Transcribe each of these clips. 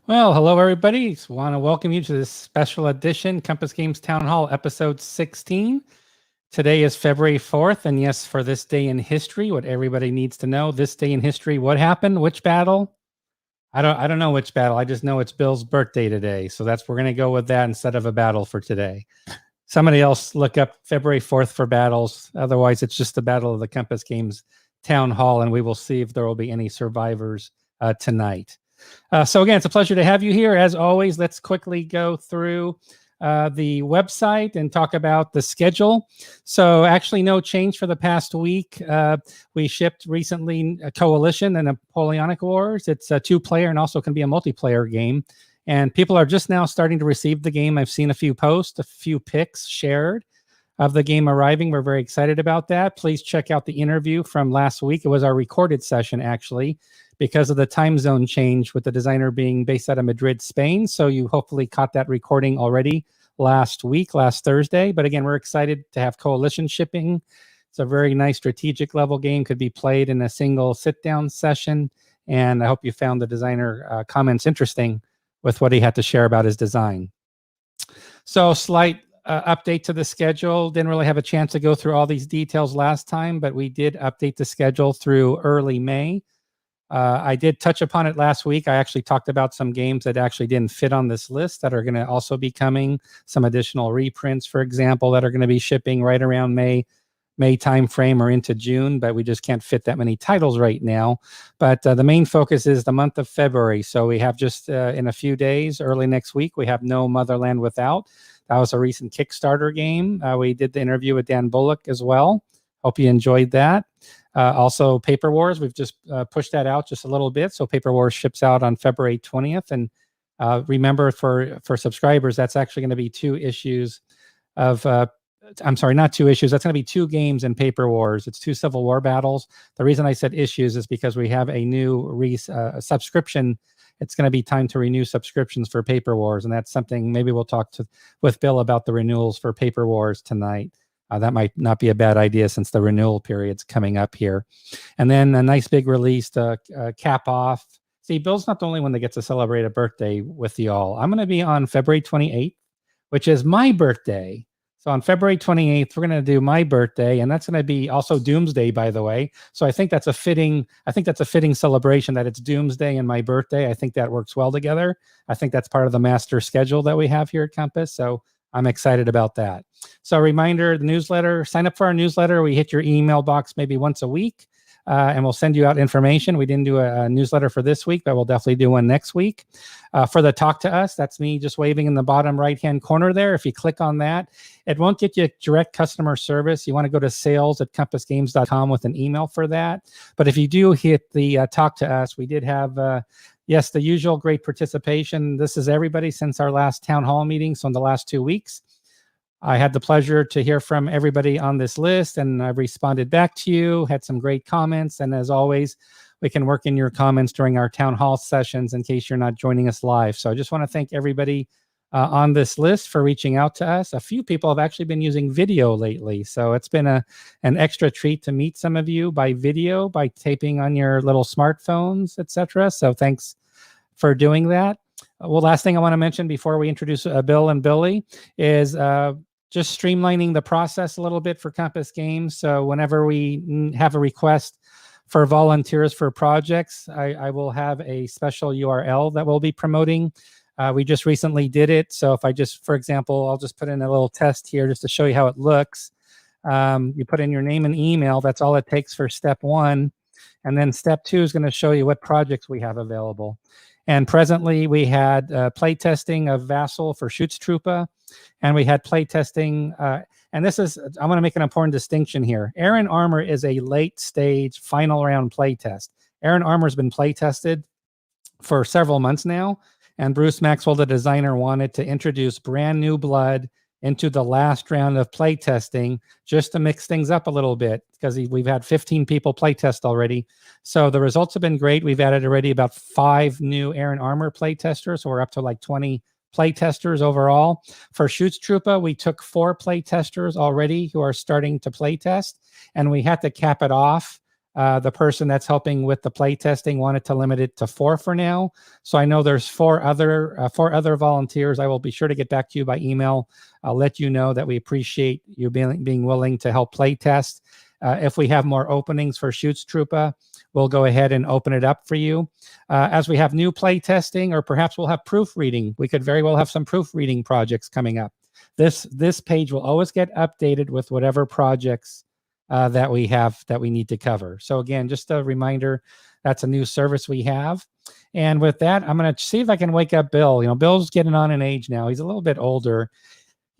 Well, hello everybody. Just want to welcome you to this special edition Compass Games Town Hall episode 16. Today is February 4th, and yes, for this day in history, what everybody needs to know, this day in history, what happened, which battle? I don't know which battle. I just know it's Bill's birthday today. So we're going to go with that instead of a battle for today. Somebody else look up February 4th for battles. Otherwise, it's just the Battle of the Compass Games Town Hall, and we will see if there will be any survivors tonight. So again, it's a pleasure to have you here. As always, let's quickly go through the website and talk about the schedule. So actually no change for the past week. We shipped recently a Coalition and Napoleonic Wars. It's a two-player and also can be a multiplayer game. And people are just now starting to receive the game. I've seen a few posts, a few pics shared of the game arriving. We're very excited about that. Please check out the interview from last week. It was our recorded session, actually, because of the time zone change with the designer being based out of Madrid, Spain. So you hopefully caught that recording already last Thursday. But again, we're excited to have Coalition shipping. It's a very nice strategic level game, could be played in a single sit-down session. And I hope you found the designer comments interesting with what he had to share about his design. So slight update to the schedule. Didn't really have a chance to go through all these details last time, but we did update the schedule through early May. I did touch upon it last week. I actually talked about some games that actually didn't fit on this list that are going to also be coming. Some additional reprints, for example, that are going to be shipping right around May timeframe or into June, but we just can't fit that many titles right now. But the main focus is the month of February. So we have just in a few days, early next week, we have No Motherland Without. That was a recent Kickstarter game. We did the interview with Dan Bullock as well. Hope you enjoyed that. Also, Paper Wars, we've just pushed that out just a little bit. So Paper Wars ships out on February 20th. And remember, for subscribers, that's actually going to be 2 issues of, I'm sorry, not 2 issues. That's going to be 2 games in Paper Wars. It's 2 Civil War battles. The reason I said issues is because we have a new subscription. It's going to be time to renew subscriptions for Paper Wars. And that's something maybe we'll talk with Bill about the renewals for Paper Wars tonight. That might not be a bad idea since the renewal period's coming up here. And then a nice big release to cap off. See, Bill's not the only one that gets to celebrate a birthday with y'all. I'm going to be on February 28th, which is my birthday. So on February 28th, we're going to do my birthday, and that's going to be also Doomsday, by the way. So I think that's a fitting celebration that it's Doomsday and my birthday. I think that works well together. I think that's part of the master schedule that we have here at Compass. So I'm excited about that. So a reminder, the newsletter, sign up for our newsletter. We hit your email box maybe once a week, and we'll send you out information. We didn't do a newsletter for this week, but we'll definitely do one next week. For the Talk to Us, that's me just waving in the bottom right-hand corner there. If you click on that, it won't get you direct customer service. You want to go to sales@compassgames.com with an email for that. But if you do hit the Talk to Us, we did have... yes, the usual great participation. This is everybody since our last town hall meeting, so in the last 2 weeks. I had the pleasure to hear from everybody on this list, and I've responded back to you, had some great comments, and as always, we can work in your comments during our town hall sessions in case you're not joining us live. So I just want to thank everybody on this list for reaching out to us. A few people have actually been using video lately, so it's been an extra treat to meet some of you by video, by taping on your little smartphones, etc. So thanks for doing that. Well, last thing I want to mention before we introduce Bill and Billy is just streamlining the process a little bit for Compass Games. So whenever we have a request for volunteers for projects, I will have a special URL that we'll be promoting. We just recently did it. So if I just, for example, I'll just put in a little test here just to show you how it looks. You put in your name and email. That's all it takes for step 1. And then step 2 is going to show you what projects we have available. And presently, we had play testing of Vassal for Shoots Troopa, and we had play testing. And this is, I want to make an important distinction here. Aaron Armour is a late stage final round play test. Aaron Armour has been play tested for several months now, and Bruce Maxwell, the designer, wanted to introduce brand new blood into the last round of play testing just to mix things up a little bit because we've had 15 people play test already. So the results have been great. We've added already about 5 new Aaron Armour play testers. So we're up to like 20 play testers overall. For Shoots Troopa, we took 4 play testers already who are starting to play test, and we had to cap it off The person that's helping with the play testing wanted to limit it to 4 for now. So I know there's four other volunteers. I will be sure to get back to you by email. I'll let you know that we appreciate you being willing to help play test. If we have more openings for Shoots Troopa, we'll go ahead and open it up for you. As we have new play testing, or perhaps we'll have proofreading. We could very well have some proofreading projects coming up. This page will always get updated with whatever projects that we have that we need to cover. So again, just a reminder, that's a new service we have. And with that, I'm going to see if I can wake up Bill. You know, Bill's getting on in age now. He's a little bit older.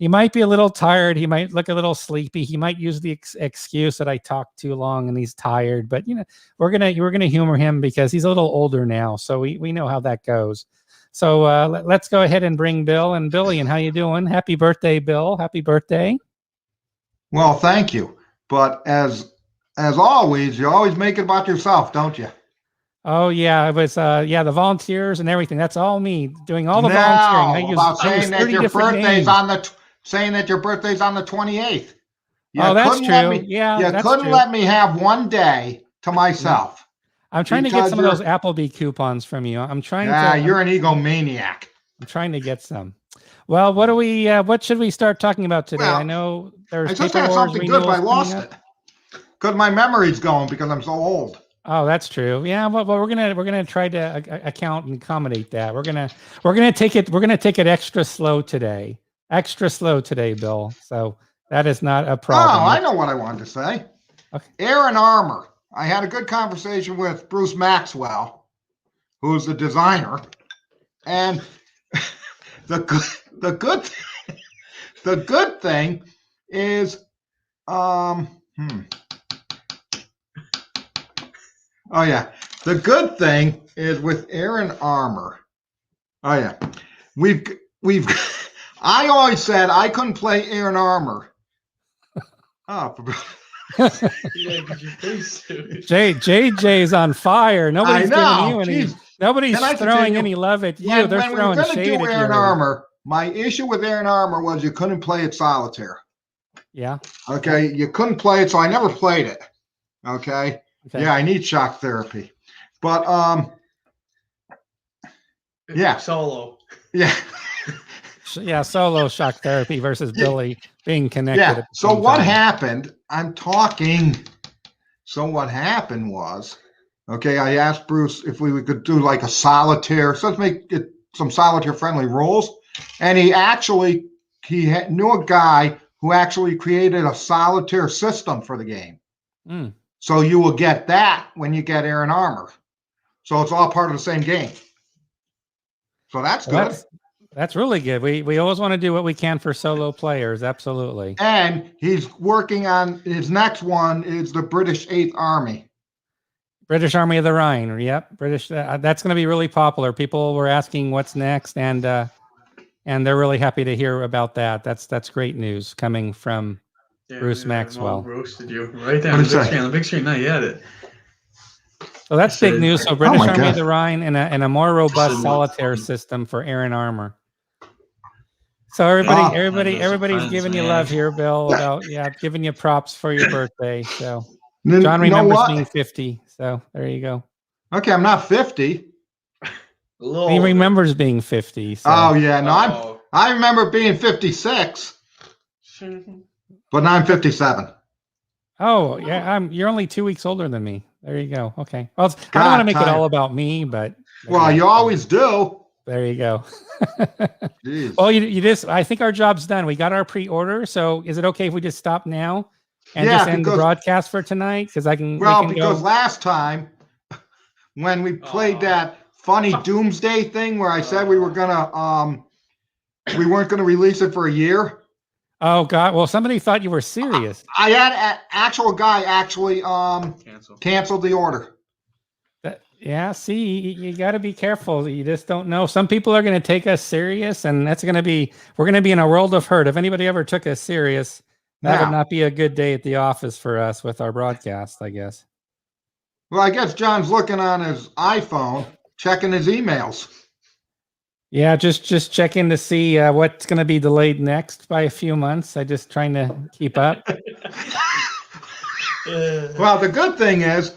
He might be a little tired. He might look a little sleepy. He might use the excuse that I talked too long and he's tired. But you know, we're gonna humor him because he's a little older now. So we know how that goes. So let's go ahead and bring Bill. And Billy, and how you doing? Happy birthday, Bill. Happy birthday. Well, thank you. But as always, you always make it about yourself, don't you? Oh yeah, it was the volunteers and everything. That's all me doing all the volunteering. Saying that your birthday's on the 28th. That's true. You couldn't let me have one day to myself. I'm trying to get some of those Applebee coupons from you. I'm trying to. Yeah, you're an egomaniac. I'm trying to get some. Well, what should we start talking about today? Well, I know there's. I just had something good, but I lost it because my memory's going because I'm so old. Oh, that's true. Yeah, well, we're gonna try to account and accommodate that. We're gonna take it extra slow today. Extra slow today, Bill. So that is not a problem. Oh, I know what I wanted to say. Okay. Aaron Armour. I had a good conversation with Bruce Maxwell, who's the designer, and the good thing is, oh yeah, the good thing is with Aaron Armour. Oh yeah, we've. I always said I couldn't play Aaron Armour. Oh. JJ's on fire. Nobody's giving you any. Nobody's throwing any love at you. They're throwing shade at you. Aaron Armour. My issue with Aaron Armour was you couldn't play it solitaire. Yeah. Okay, you couldn't play it, so I never played it. Okay. Yeah, I need shock therapy, but yeah, solo. Yeah. Yeah, solo shock therapy versus Billy being connected. Yeah. So what happened? I'm talking. So what happened was, okay, I asked Bruce if we could do like a solitaire. So let's make it some solitaire friendly rules. And he knew a guy who actually created a solitaire system for the game. Mm. So you will get that when you get Aaron Armour. So it's all part of the same game. So that's good. That's really good. We always want to do what we can for solo players. Absolutely. And he's working on his next one is the British 8th Army. British Army of the Rhine. Yep. British. That's going to be really popular. People were asking what's next, and they're really happy to hear about that. That's great news coming from Bruce Maxwell. Roasted you right there on the big screen. Now you had it. So that's big news. So British Army of the Rhine and a more robust solitaire system for Aaron Armour. So everybody's giving you love here, Bill. About giving you props for your birthday. So John remembers being 50. So there you go. Okay, I'm not 50. He remembers being 50. So. Oh yeah, no, I remember being 56, but now I'm 57. Oh yeah, you're only 2 weeks older than me. There you go. Okay. Well, I don't want to make it all about me, but you always do. There you go. Well, you just. I think our job's done. We got our pre-order. So is it okay if we just stop now and just end the broadcast for tonight? Because I can. Well, because last time when we played that funny doomsday thing where I said we weren't gonna release it for a year. Oh God! Well, somebody thought you were serious. I had an actual guy canceled the order. Yeah, see, you got to be careful. You just don't know. Some people are going to take us serious, and we're going to be in a world of hurt. If anybody ever took us serious, that would not be a good day at the office for us with our broadcast, I guess. Well, I guess John's looking on his iPhone, checking his emails. Yeah, just checking to see what's going to be delayed next by a few months. I just trying to keep up. Well, the good thing is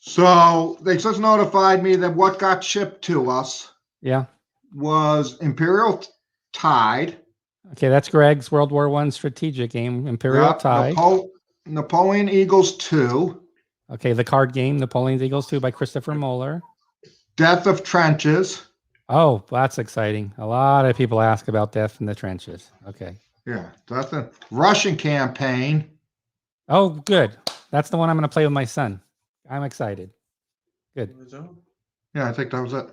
So they just notified me that what got shipped to us Yeah. was Imperial Tide. Okay, that's Greg's World War I strategic game, Imperial Yep, Tide. Napoleon Eagles 2. Okay, the card game, Napoleon's Eagles 2 by Christopher Moeller. Death of Trenches. Oh, that's exciting. A lot of people ask about Death in the Trenches. Okay. Yeah, that's a Russian campaign. Oh, good. That's the one I'm going to play with my son. I'm excited. Good. Yeah, I think that was it.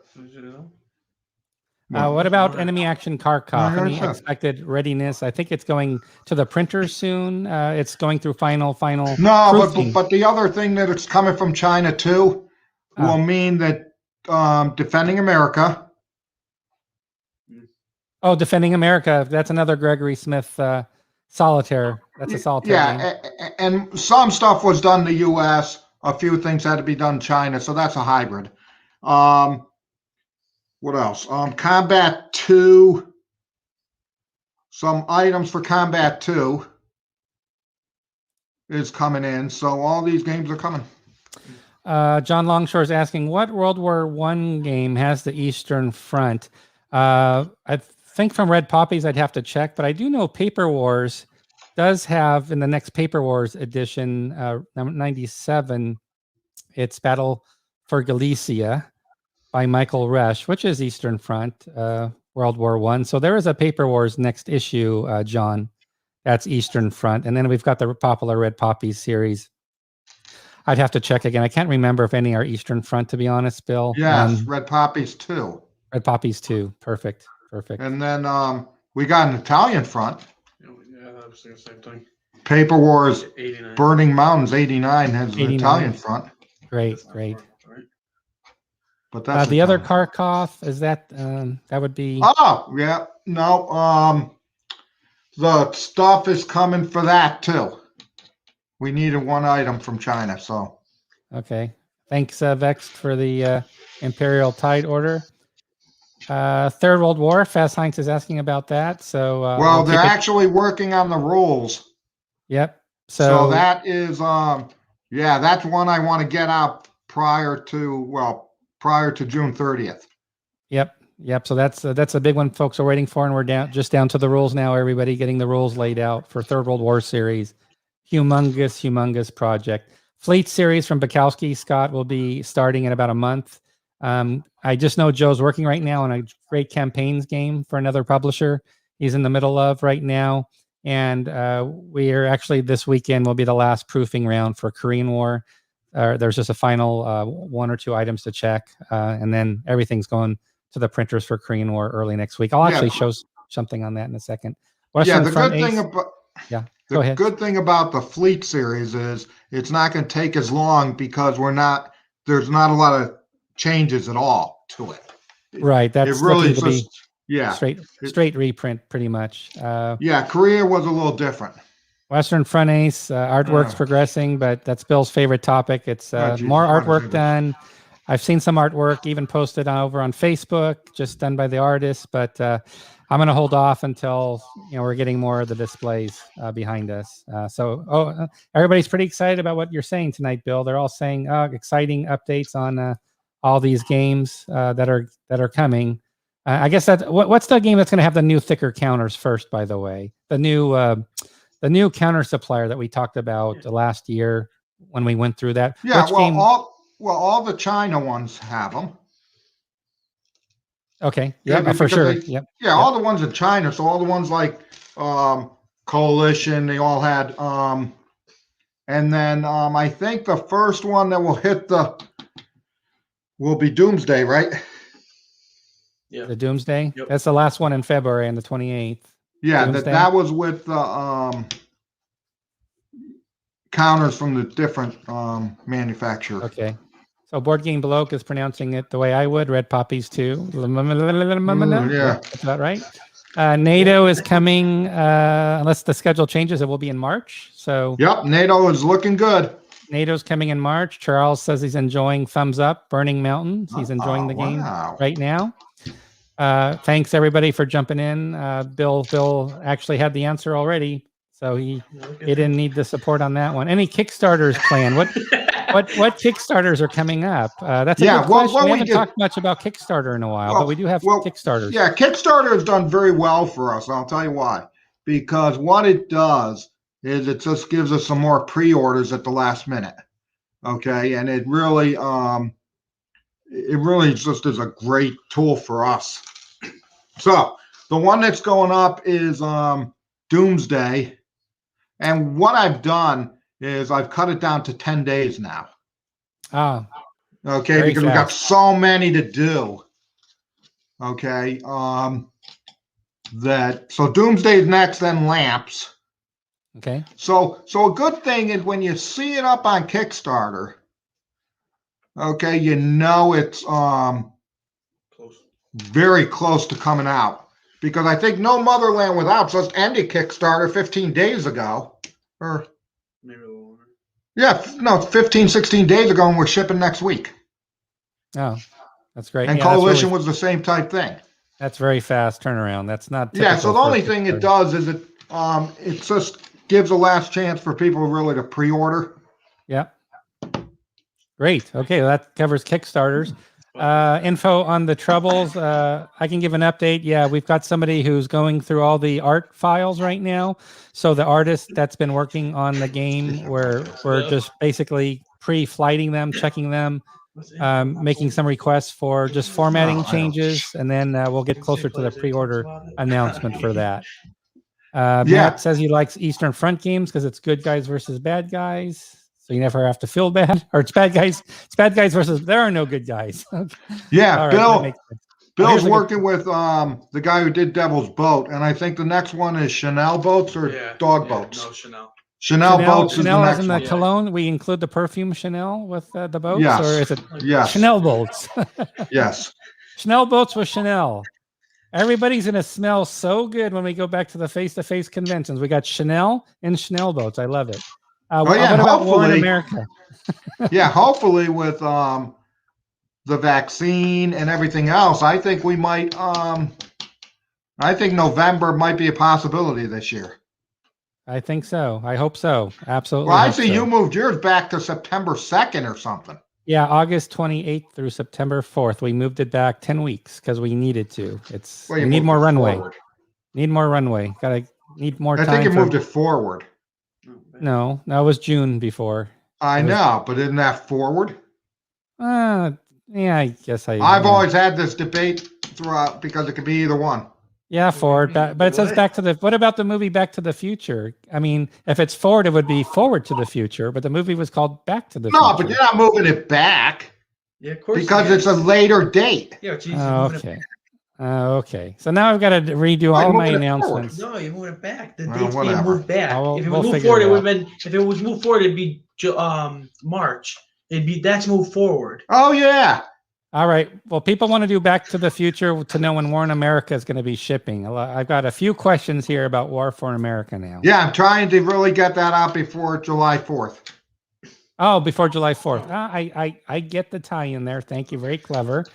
What about Enemy Action Kharkov? No, Any it's not. expected readiness? I think it's going to the printer soon. It's going through final. No, proofing. but the other thing that it's coming from China too will mean that Defending America. Oh, Defending America. That's another Gregory Smith solitaire. That's a solitaire game. Yeah, and some stuff was done in the U.S. A few things had to be done in China, so that's a hybrid. What else? Combat 2. Some items for Combat 2 is coming in, so all these games are coming. John Longshore is asking, what World War I game has the Eastern Front? I think from Red Poppies, I'd have to check, but I do know Paper Wars does have in the next Paper Wars edition, number 97, it's Battle for Galicia by Michael Resch, which is Eastern Front, World War I. So there is a Paper Wars next issue, John. That's Eastern Front. And then we've got the popular Red Poppies series. I'd have to check again. I can't remember if any are Eastern Front, to be honest, Bill. Yes, Red Poppies 2. Red Poppies 2. Perfect. And then we got an Italian front. Yeah, I was thinking the same thing. Paper Wars 89. Burning Mountains 89 has an 89. Italian front. Great. But that's The other Italian. Kharkov, is that that would be Oh, yeah. No, the stuff is coming for that too. We needed one item from China, so. okay. Thanks, Vext, for the Imperial Tide order. Third World War, Fast Heinz is asking about that. So Well, we'll they're keep it- actually working on the rules. Yep. So that is, yeah, that's one I want to get out prior to June 30th. Yep. So that's a big one folks are waiting for, and we're down to the rules now. Everybody getting the rules laid out for Third World War series. Humongous project. Fleet series from Bukowski Scott will be starting in about a month. I just know Joe's working right now on a great campaigns game for another publisher he's in the middle of right now. And we are actually this weekend will be the last proofing round for Korean War. There's just a final 1 or 2 items to check. And then everything's going to the printers for Korean War early next week. I'll actually show something on that in a second. Western The Front good thing Ace- about Yeah, go ahead. good thing about the Fleet series is it's not going to take as long because there's not a lot of changes at all to it. Right. That's It really looking to be just, yeah. straight reprint pretty much. Yeah, Korea was a little different. Western Front Ace, artwork's progressing, but that's Bill's favorite topic. It's Jesus, more what is artwork it? done. I've seen some artwork even posted over on Facebook, just done by the artist, but I'm going to hold off until we're getting more of the displays behind us. Everybody's pretty excited about what you're saying tonight, Bill. They're all saying exciting updates on all these games that are coming. I guess what's the game that's going to have the new thicker counters first? By the way, the new counter supplier that we talked about last year when we went through that. Yeah, Which game? all the China ones have them. Okay. Yeah, Yeah, for because sure. they- Yep. Yeah, all the ones in China. So all the ones like Coalition, they all had. And then I think the first one that will be Doomsday, right? Yeah. The Doomsday. Yep. That's the last one in February on the 28th. Yeah, Doomsday? that was with the counters from the different manufacturer. Okay. So Board Game Bloke is pronouncing it the way I would. Red Poppies 2. Yeah. That's about right. NATO is coming, unless the schedule changes, it will be in March. So Yep, NATO is looking good. NATO's coming in March. Charles says he's enjoying Thumbs Up, Burning Mountains. He's enjoying the game Wow. right now. Thanks everybody for jumping in. Bill actually had the answer already, so he didn't need the support on that one. Any Kickstarters planned? what Kickstarters are coming up? That's a Yeah, good question. what We we haven't did- talked much about Kickstarter in a while, but we do have Kickstarters. Yeah, Kickstarter has done very well for us. And I'll tell you why. Because what it does is it just gives us some more pre-orders at the last minute. Okay, and it really just is a great tool for us. So the one that's going up is Doomsday, and what I've done is I've cut it down to 10 days now. Oh, Okay, very because we've got fast. so many to do. Okay, so Doomsday's next, then Lamps. Okay. So a good thing is when you see it up on Kickstarter, okay, you know it's Close. very close to coming out, because I think No Motherland Without just ended Kickstarter 15 days ago, or Maybe a little longer. yeah, no, 15, 16 days ago, and we're shipping next week. Oh, that's great. And Yeah, that's Coalition really- was the same type thing. That's very fast turnaround. That's not Yeah, typical so the for only thing it Kickstarter. does is it just gives a last chance for people really to pre-order. Yeah. Great. Okay, well, that covers Kickstarters. Info on the Troubles. I can give an update. Yeah, we've got somebody who's going through all the art files right now. So the artist that's been working on the game, we're just basically pre-flighting them, checking them, making some requests for just formatting changes, and then we'll get closer to the pre-order announcement for that. Matt says he likes Eastern Front games because it's good guys versus bad guys. So you never have to feel bad, or it's bad guys. It's bad guys versus there are no good guys. Okay. Yeah, All right, that makes sense. Bill's here's a good- working with the guy who did Devil's Boat, and I think the next one is Chanel Boats or Dog Boats. No, Chanel. Chanel Boats Chanel is is the in next the one. cologne. We include the perfume Chanel with the boats, Yes. or is it Yes. Chanel boats? Yes. Chanel boats with Chanel. Everybody's gonna smell so good when we go back to the face-to-face conventions. We got Chanel and Chanel boats. I love it. What about War in hopefully- America? Yeah, hopefully with the vaccine and everything else, I think we might I think November might be a possibility this year. I think so. I hope so. Absolutely. Well, I hope see so. you moved yours back to September 2nd or something. Yeah, August 28th through September 4th. We moved it back 10 weeks because we needed to. Well, we you need moved more it runway. forward. Need more runway. Need more I time. think you moved it forward. No, that was June before. I know, but isn't that forward? Yeah, I guess I've yeah. always had this debate throughout because it could be either one. Yeah, forward, but it says back to the. What about the movie Back to the Future? I mean, if it's forward, it would be Forward to the Future, but the movie was called Back to the Future. No, but you're not moving it back Yeah, of course. because it's a later date. Yeah, it's easy. Okay. Okay. So now I've got to redo all my moving it forward. announcements. No, you move it back. The Well, date's being whatever. moved back. Well, If it we'll was moved figure forward, it it would have been. If it was moved forward, it'd be March. That's moved forward. Oh yeah. All right. Well, people want to do Back to the Future to know when War in America is going to be shipping. I've got a few questions here about War for America now. Yeah, I'm trying to really get that out before July 4th. Oh, before July 4th. I get the tie in there. Thank you. Very clever.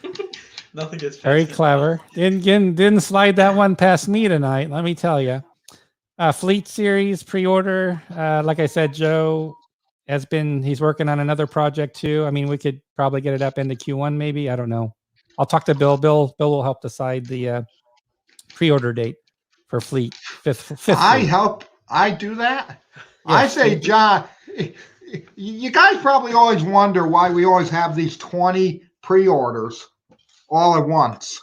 Nothing gets Very past it. clever. Didn't slide that one past me tonight. Let me tell you. Fleet Series pre-order. Like I said, Joe he's working on another project too. I mean, we could probably get it up into Q1 maybe. I don't know. I'll talk to Bill. Bill will help decide the pre-order date for Fleet. Fifth I do that. Yeah, I say, John, you guys probably always wonder why we always have these 20 pre-orders all at once.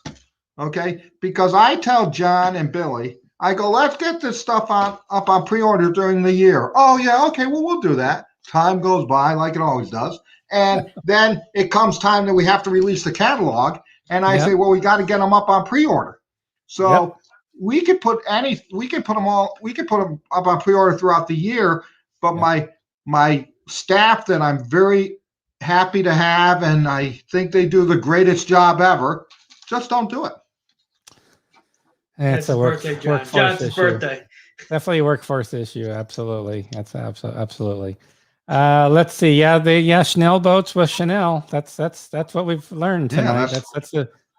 Okay? Because I tell John and Billy, I go, let's get this stuff up on pre-order during the year. Oh, yeah, okay, well, we'll do that. Time goes by like it always does. And then it comes time that we have to release the catalog. And I say, well, we got to get them up on pre-order. So we could put them up on pre-order throughout the year. But my staff that I'm very happy to have, and I think they do the greatest job ever, just don't do it. It's a birthday, John. workforce John's issue. birthday. Definitely a workforce issue. Absolutely. That's absolutely. Let's see. Yeah, Chanel boats with Chanel. That's what we've learned tonight.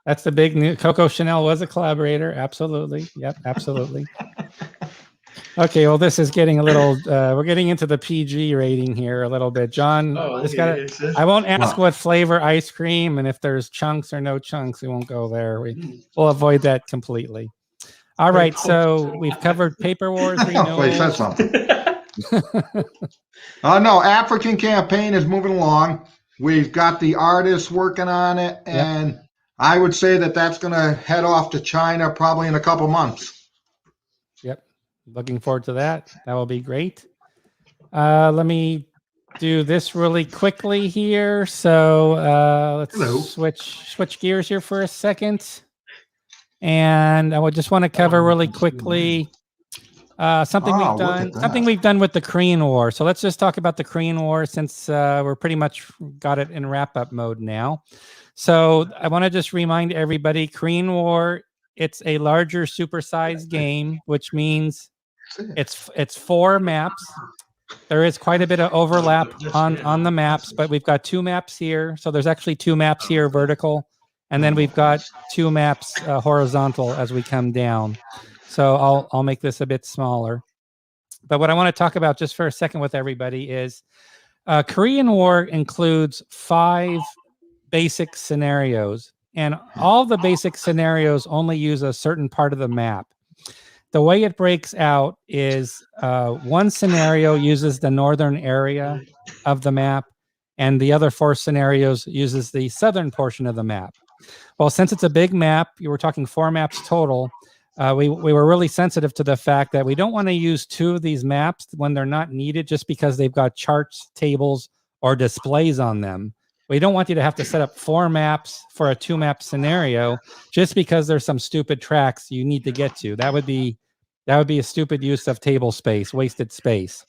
That's the big new. Coco Chanel was a collaborator. Absolutely. Yep. Absolutely. Okay, well, this is getting a little. We're getting into the PG rating here a little bit, John. Oh, Just okay. gotta. I won't ask what flavor ice cream, and if there's chunks or no chunks, we won't go there. We'll avoid that completely. All right, so we've covered Paper Wars Oh, they said renewals. something. No, African campaign is moving along. We've got the artists working on it, and I would say that that's going to head off to China probably in a couple months. Yep, looking forward to that. That will be great. Let me do this really quickly here. So let's switch gears here for a second, and I would just want to cover really quickly something we've done with the Korean War. So let's just talk about the Korean War since we're pretty much got it in wrap-up mode now. So I want to just remind everybody, Korean War, it's a larger supersized game, which means it's 4 maps. There is quite a bit of overlap on the maps, but we've got 2 maps here. So there's actually 2 maps here vertical, and then we've got 2 maps horizontal as we come down. So I'll make this a bit smaller. But what I want to talk about just for a second with everybody is Korean War includes 5 basic scenarios, and all the basic scenarios only use a certain part of the map. The way it breaks out is one scenario uses the northern area of the map, and the other 4 scenarios uses the southern portion of the map. Well, since it's a big map, you were talking 4 maps total. We were really sensitive to the fact that we don't want to use 2 of these maps when they're not needed just because they've got charts, tables, or displays on them. We don't want you to have to set up 4 maps for a 2-map scenario just because there's some stupid tracks you need to get to. That would be a stupid use of table space, wasted space.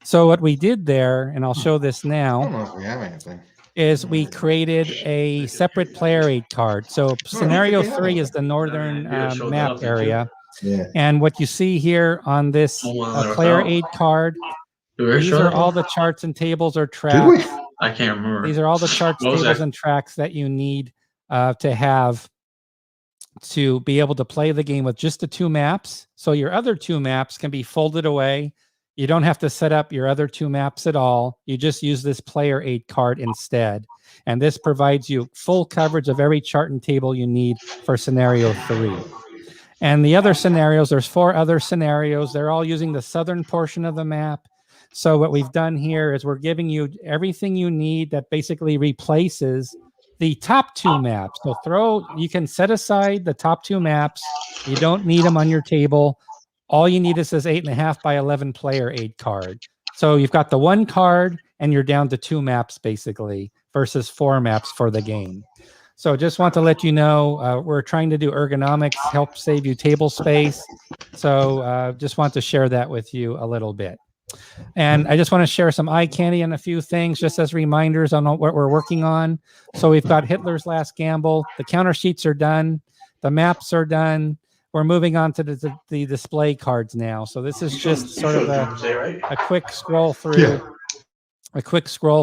So what we did there, and I'll show this now, I don't know if we have anything. Is we created a separate player aid card. So scenario 3 is the northern map area. Yeah. And what you see here on this player aid card, these are all the charts and tables or tracks. I can't remember. These are all the charts, tables, and tracks that you need to have to be able to play the game with just the 2 maps. So your other 2 maps can be folded away. You don't have to set up your other 2 maps at all. You just use this player aid card instead. And this provides you full coverage of every chart and table you need for scenario 3. And the other scenarios, there's 4 other scenarios. They're all using the southern portion of the map. So what we've done here is we're giving you everything you need that basically replaces the top 2 maps. So you can set aside the top 2 maps. You don't need them on your table. All you need is this 8.5 by 11 player aid card. So you've got the 1 card and you're down to 2 maps basically versus 4 maps for the game. So just want to let you know, we're trying to do ergonomics, help save you table space. So just want to share that with you a little bit. And I just want to share some eye candy and a few things just as reminders on what we're working on. So we've got Hitler's Last Gamble. The counter sheets are done. The maps are done. We're moving on to the display cards now. So this is just sort of a quick scroll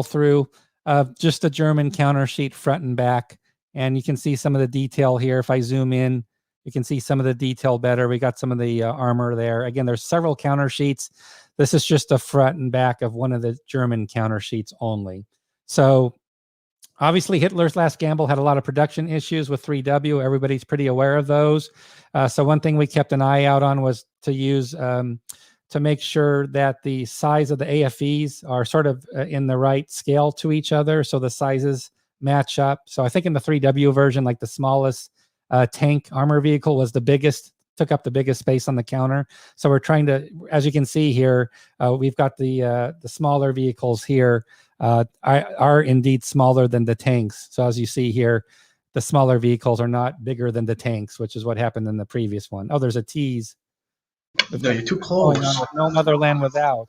through, of just a German counter sheet front and back. And you can see some of the detail here. If I zoom in, you can see some of the detail better. We got some of the armor there. Again, there's several counter sheets. This is just a front and back of one of the German counter sheets only. So obviously, Hitler's Last Gamble had a lot of production issues with 3W. Everybody's pretty aware of those. So one thing we kept an eye out on was to use to make sure that the size of the AFEs are sort of in the right scale to each other, so the sizes match up. So I think in the 3W version, like the smallest tank armor vehicle was the biggest, took up the biggest space on the counter. So we're trying to, as you can see here, we've got the smaller vehicles here are indeed smaller than the tanks. So as you see here, the smaller vehicles are not bigger than the tanks, which is what happened in the previous one. Oh, there's a tease. No, you're too close. No motherland without.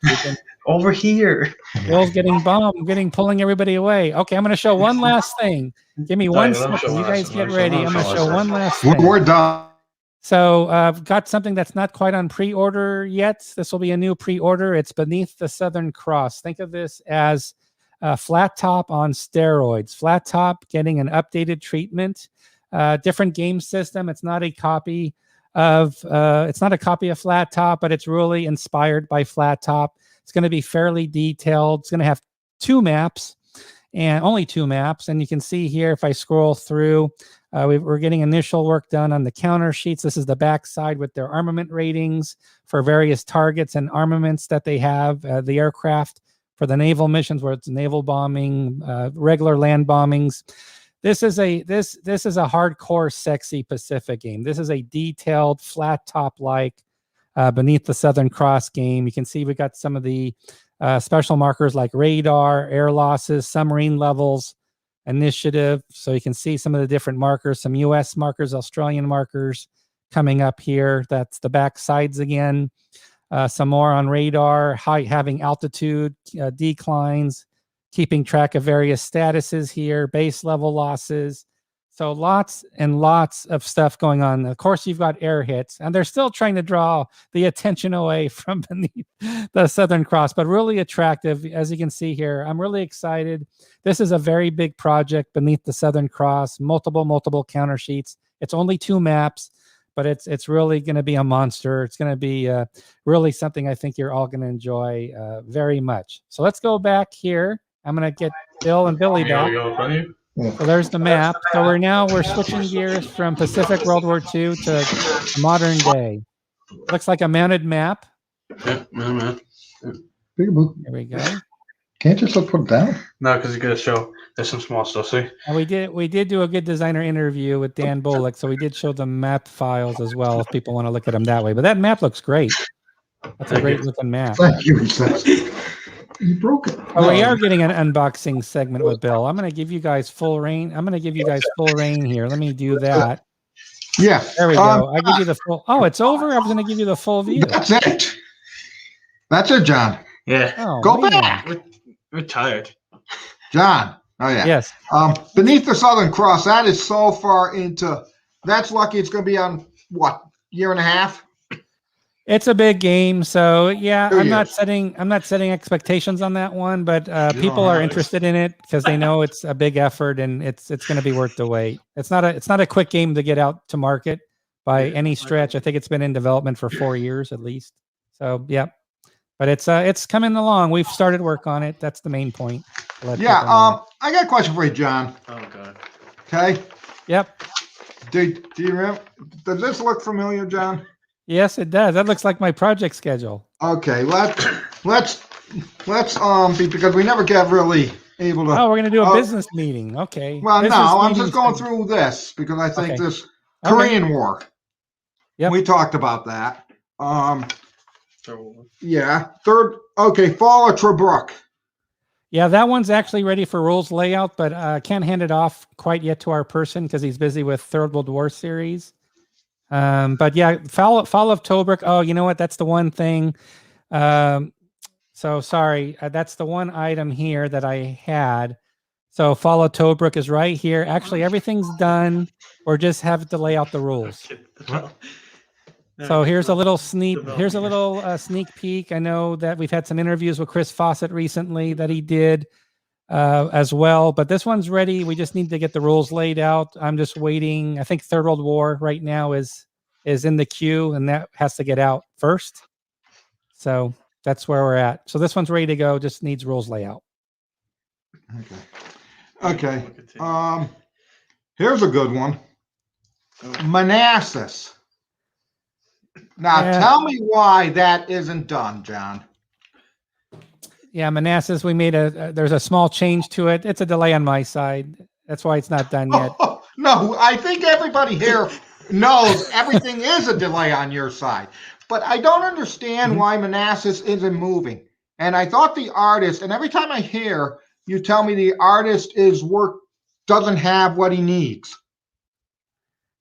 Over here. Bill's getting bombed, pulling everybody away. Okay, I'm going to show one last thing. Give me 1 second. You guys get ready. I'm going to show one last thing. We're done. So I've got something that's not quite on pre-order yet. This will be a new pre-order. It's Beneath the Southern Cross. Think of this as Flat Top on steroids. Flat Top getting an updated treatment, different game system. It's not a copy of it's not a copy of Flat Top, but it's really inspired by Flat Top. It's going to be fairly detailed. It's going to have 2 maps, and only 2 maps. And you can see here, if I scroll through, we're getting initial work done on the counter sheets. This is the back side with their armament ratings for various targets and armaments that they have, the aircraft for the naval missions where it's naval bombing, regular land bombings. This is a hardcore, sexy Pacific game. This is a detailed, flat top like Beneath the Southern Cross game. You can see we got some of the special markers like radar, air losses, submarine levels, initiative. So you can see some of the different markers, some US markers, Australian markers coming up here. That's the back sides again. Some more on radar, having altitude declines, keeping track of various statuses here, base level losses. So lots and lots of stuff going on. Of course, you've got air hits, and they're still trying to draw the attention away from Beneath the Southern Cross, but really attractive, as you can see here. I'm really excited. This is a very big project, Beneath the Southern Cross, multiple counter sheets. It's only 2 maps, but it's really going to be a monster. It's going to be really something I think you're all going to enjoy very much. So let's go back here. I'm going to get Bill and Billy back. So there's the map. So we're switching gears from Pacific World War II to modern day. Looks like a mounted map. Yeah, man. Here we go. Can't you just put it down? No, because you got to show. There's some small stuff. See. And we did do a good designer interview with Dan Bullock, so we did show the map files as well if people want to look at them that way. But that map looks great. That's a great looking map. Thank you, he says. You broke it. Oh, we are getting an unboxing segment with Bill. I'm going to give you guys full reign. Here. Let me do that. Yeah. There we go. I give you the full. Oh, it's over. I was going to give you the full view. That's it. That's it, John. Yeah. Oh, Go man. back. We're tired. John. Oh, yeah. Yes. Beneath the Southern Cross, that is so far into, that's lucky it's going to be on, what, year and a half? It's a big game, so yeah, 2 I'm not years. setting expectations on that one, but people are interested in it because they know it's a big effort and it's going to be worth the wait. It's not a quick game to get out to market by any stretch. I think it's been in development for 4 years at least. So yeah, but it's coming along. We've started work on it. That's the main point. Yeah. I got a question for you, John. Oh God. Okay. Yep. Do you remember? Does this look familiar, John? Yes, it does. That looks like my project schedule. Okay, let's because we never get really able to. Oh, we're gonna do a business meeting. Okay. Well, business no, I'm just meetings going can- through this because I think Okay. this Korean War. Yep. We talked about that. Yeah. Third. Okay, Fall of Tobruk. Yeah, that one's actually ready for rules layout, but can't hand it off quite yet to our person because he's busy with Third World War series. But yeah, Fall of Tobruk. Oh, you know what? That's the one thing. So sorry, that's the one item here that I had. So Fall of Tobruk is right here. Actually, everything's done. Or just have to lay out the rules. So here's a little sneak. Here's a little sneak peek. I know that we've had some interviews with Chris Fawcett recently that he did as well, but this one's ready. We just need to get the rules laid out. I'm just waiting. I think Third World War right now is in the queue, and that has to get out first. So that's where we're at. So this one's ready to go. Just needs rules layout. Okay. Here's a good one. Manassas. Now tell me why that isn't done, John. Yeah, Manassas, we made there's a small change to it. It's a delay on my side. That's why it's not done yet. No, I think everybody here knows everything is a delay on your side. But I don't understand why Manassas isn't moving. And I thought the artist, and every time I hear you tell me the artist doesn't have what he needs.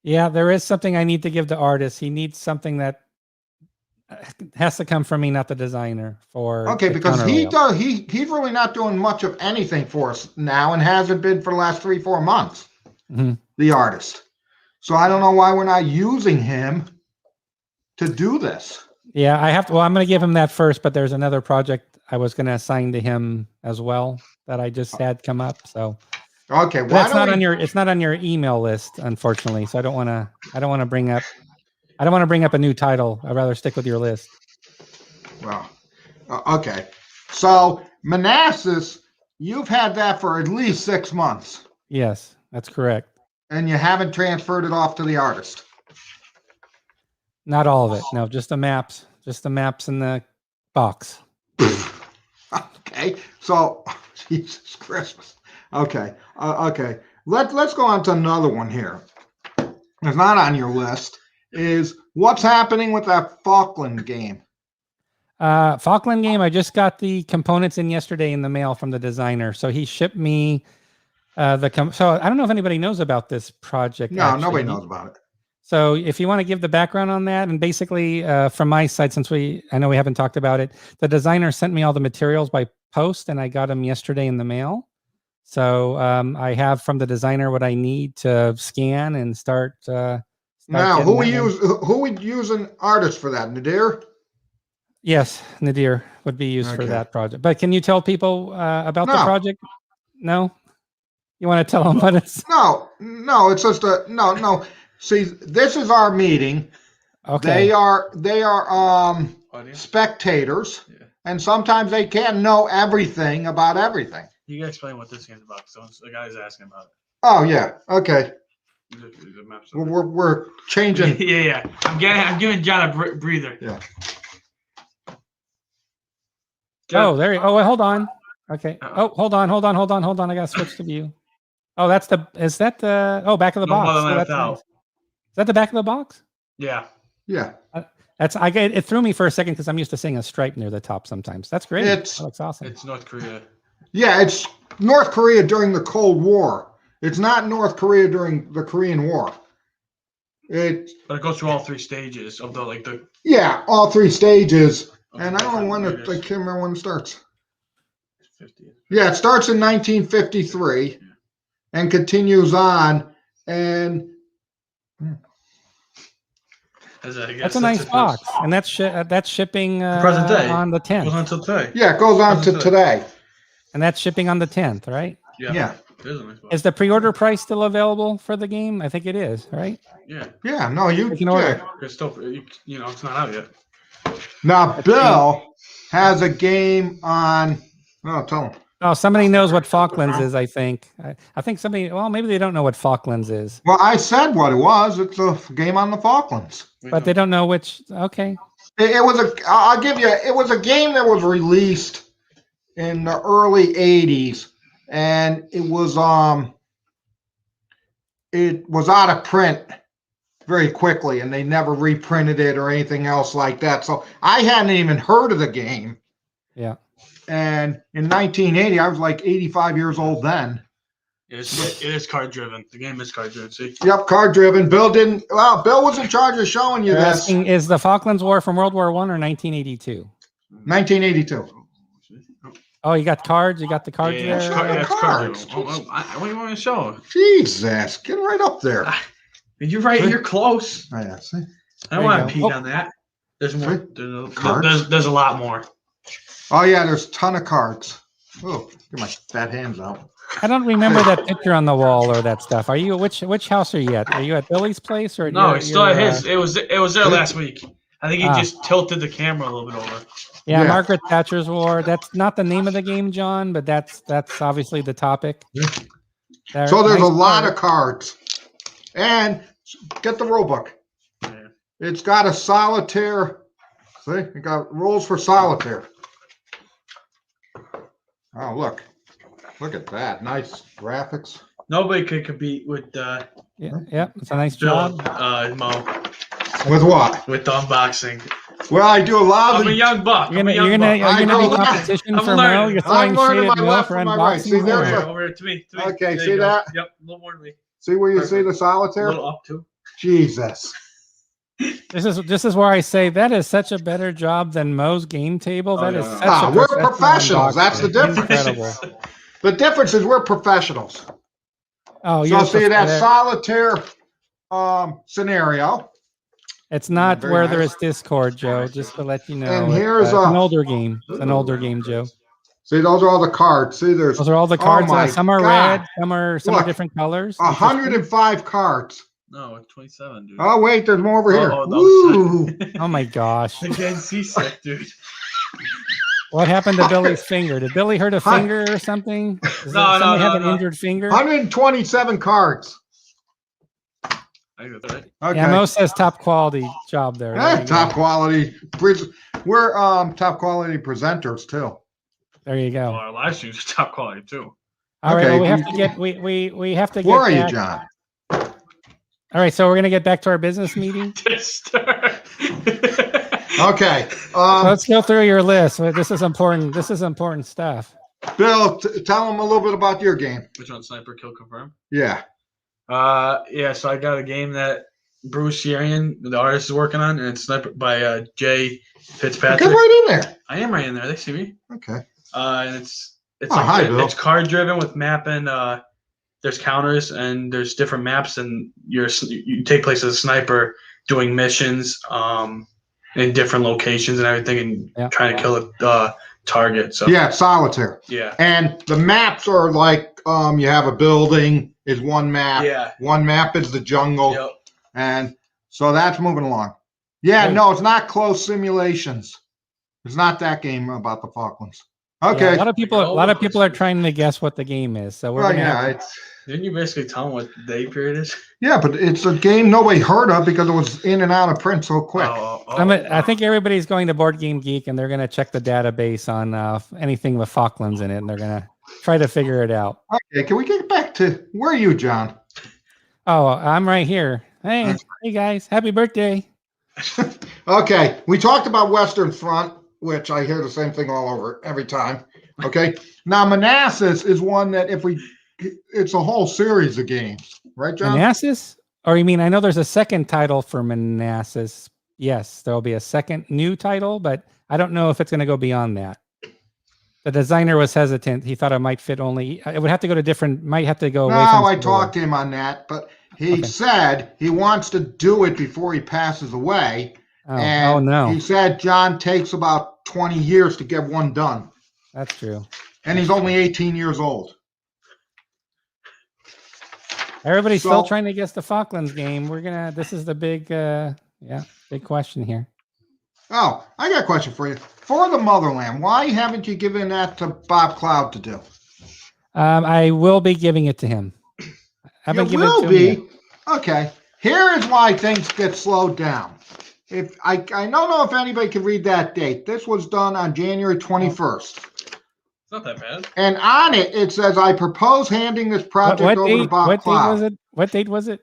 Yeah, there is something I need to give the artist. He needs something that has to come from me, not the designer. Okay, because he's really not doing much of anything for us now and hasn't been for the last 3-4 months. The artist. So I don't know why we're not using him to do this. Yeah, I have to. Well, I'm going to give him that first, but there's another project I was going to assign to him as well that I just had come up. So okay, it's not on your email list, unfortunately. So I don't want to bring up I don't want to bring up a new title. I'd rather stick with your list. Well, okay. So Manassas, you've had that for at least 6 months, Yes, that's correct. and you haven't transferred it off to the artist. Not all of it. No, just the maps. Just the maps in the box. Okay. So, Jesus Christmas. Okay. Okay. Let's go on to another one here. It's not on your list. Is what's happening with that Falkland game? Falkland game. I just got the components in yesterday in the mail from the designer. So he shipped me so I don't know if anybody knows about this project. No, actually. nobody knows about it. So if you want to give the background on that, and basically from my side, since I know we haven't talked about it, the designer sent me all the materials by post, and I got them yesterday in the mail. So I have from the designer what I need to scan and start. Now, who would use an artist for that? Nadir? Yes, Nadir would be used for that project. But can you tell people about the project? No, you want to tell them what it's? No, it's just no. See, this is our meeting. Okay. They are spectators, and sometimes they can't know everything about everything. You gotta explain what this game's about. So the guy's asking about it. Oh yeah, okay. We're changing. Yeah. I'm giving John a breather. Yeah. Oh, there you. Oh, wait, hold on. Okay. Oh, hold on. I gotta switch to view. Oh, is that the back of the box? So that's nice. Is that the back of the box? Yeah. Yeah. It threw me for a second because I'm used to seeing a stripe near the top sometimes. That's great. That looks awesome. It's North Korea. Yeah, it's North Korea during the Cold War. It's not North Korea during the Korean War. But it goes through all 3 stages of the Yeah, all 3 stages. And I don't know when I can't remember when it starts. 50. Yeah, it starts in 1953 and continues on. And that's a nice box, and that's shipping present day on the 10th. Goes on till today. Yeah, it goes on to today. And that's shipping on the 10th, right? Yeah. Is the pre-order price still available for the game? I think it is, right? Yeah. Yeah. No, you can order. It's still, it's not out yet. Now, Bill has a game on. Oh, tell him. Oh, somebody knows what Falklands is, I think. I think somebody, well, maybe they don't know what Falklands is. Well, I said what it was. It's a game on the Falklands. But they don't know which, okay. I'll give you, it was a game that was released in the early 80s. And it was out of print very quickly, and they never reprinted it or anything else like that. So I hadn't even heard of the game. Yeah. And in 1980, I was like 85 years old then. It is card driven. The game is card driven. See? Yep, card driven. Bill was in charge of showing you this. Is the Falklands War from World War I or 1982? 1982. Oh, you got cards? You got the cards there? It's cards. What do you want to show? Jesus, get right up there. You're right. You're close. Oh, yeah, see? I don't want to pee on that. There's more. There's a lot more. Oh, yeah, there's a ton of cards. Oh, get my fat hands out. I don't remember that picture on the wall or that stuff. Are you which house are you at? Are you at Billy's place or no? It's still at his. It was there last week. I think he just tilted the camera a little bit over. Yeah, Margaret Thatcher's War. That's not the name of the game, John, but that's obviously the topic. So there's a lot of cards. And get the rule book. Yeah. It's got a solitaire. See, it got rules for solitaire. Oh, look at that. Nice graphics. Nobody could compete with yeah, it's a nice job. Mo. With what? With the unboxing. Well, I do a lot of I'm a young buck. You're gonna be competition for Mo. You're throwing shade at Mo for unboxing. See, there's over to me. Okay, see that? Yep, a little more than me. See where you see the solitaire? A little up too. Jesus. This is where I say that is such a better job than Mo's game table. That is such a we're professionals. That's the difference. Incredible. The difference is we're professionals. Oh, so see that solitaire scenario. It's not where there is Discord, Joe. Just to let you know. And here's an older game. It's an older game, Joe. See, those are all the cards. See, those are all the cards. Some are red. Some are different colors. 105 cards. No, 27, dude. Oh wait, there's more over here. Oh, Woo! Oh my gosh. I'm getting seasick, dude. What happened to Billy's finger? Did Billy hurt a finger or something? Does somebody have an injured finger? 127 cards. I think that's right. Okay. Yeah, Mo says top quality job there. There you Top go. quality. We're top quality presenters too. There you Well, go. our live streams are top quality too. All right, Okay, well, we have to get we have to get Where are you, back. John? All right, so we're gonna get back to our business meeting. Okay. Let's go through your list. This is important. This is important stuff. Bill, tell them a little bit about your game. Which one? Sniper kill confirmed? Yeah. Yeah. So I got a game that Bruce Yerian, the artist, is working on, and it's Sniper by Jay Fitzpatrick. Get right in there. I am right in there. They see me. Okay. And it's hi, Bill. it's card driven with mapping. There's counters and there's different maps, and you take place as a sniper doing missions in different locations and everything, and trying to kill a target. So Yeah, solitaire. yeah. And the maps are like you have a building is one map. Yeah. One map is the jungle. Yep. And so that's moving along. Yeah, Good. no, it's not close simulations. It's not that game about the Falklands. Okay. Yeah, a lot of people are trying to guess what the game is. So we're Well, gonna have yeah, to- Didn't you basically tell them what day period is? yeah, but it's a game nobody heard of because it was in and out of print so quick. I think everybody's going to Board Game Geek and they're going to check the database on anything with Falklands in it, and they're going to try to figure it out. Okay, can we get back to where are you, John? Oh, I'm right here. Hey, hey guys, happy birthday! Okay, we talked about Western Front, which I hear the same thing all over every time. Okay, now Manassas is one that it's a whole series of games, right, John? Manassas? Or you mean, I know there's a second title for Manassas. Yes, there'll be a second new title, but I don't know if it's going to go beyond that. The designer was hesitant. He thought it might fit only. It would have to go to different. Might have to go away. No, from I the talked board. to him on that, but he said he wants to do it before he passes away. Oh no, He said John takes about 20 years to get one done, that's true. and he's only 18 years old. Everybody's So- still trying to guess the Falklands game. This is the big, big question here. Oh, I got a question for you. For the Motherland, why haven't you given that to Bob Cloud to do? I will be giving it to him. I haven't You given it will to him be. yet. Okay. Here is why things get slowed down. If I don't know if anybody can read that date. This was done on January 21st. It's not that bad. And on it, it says, I propose handing this project What over to date? Bob What date Cloud. was it? What date was it?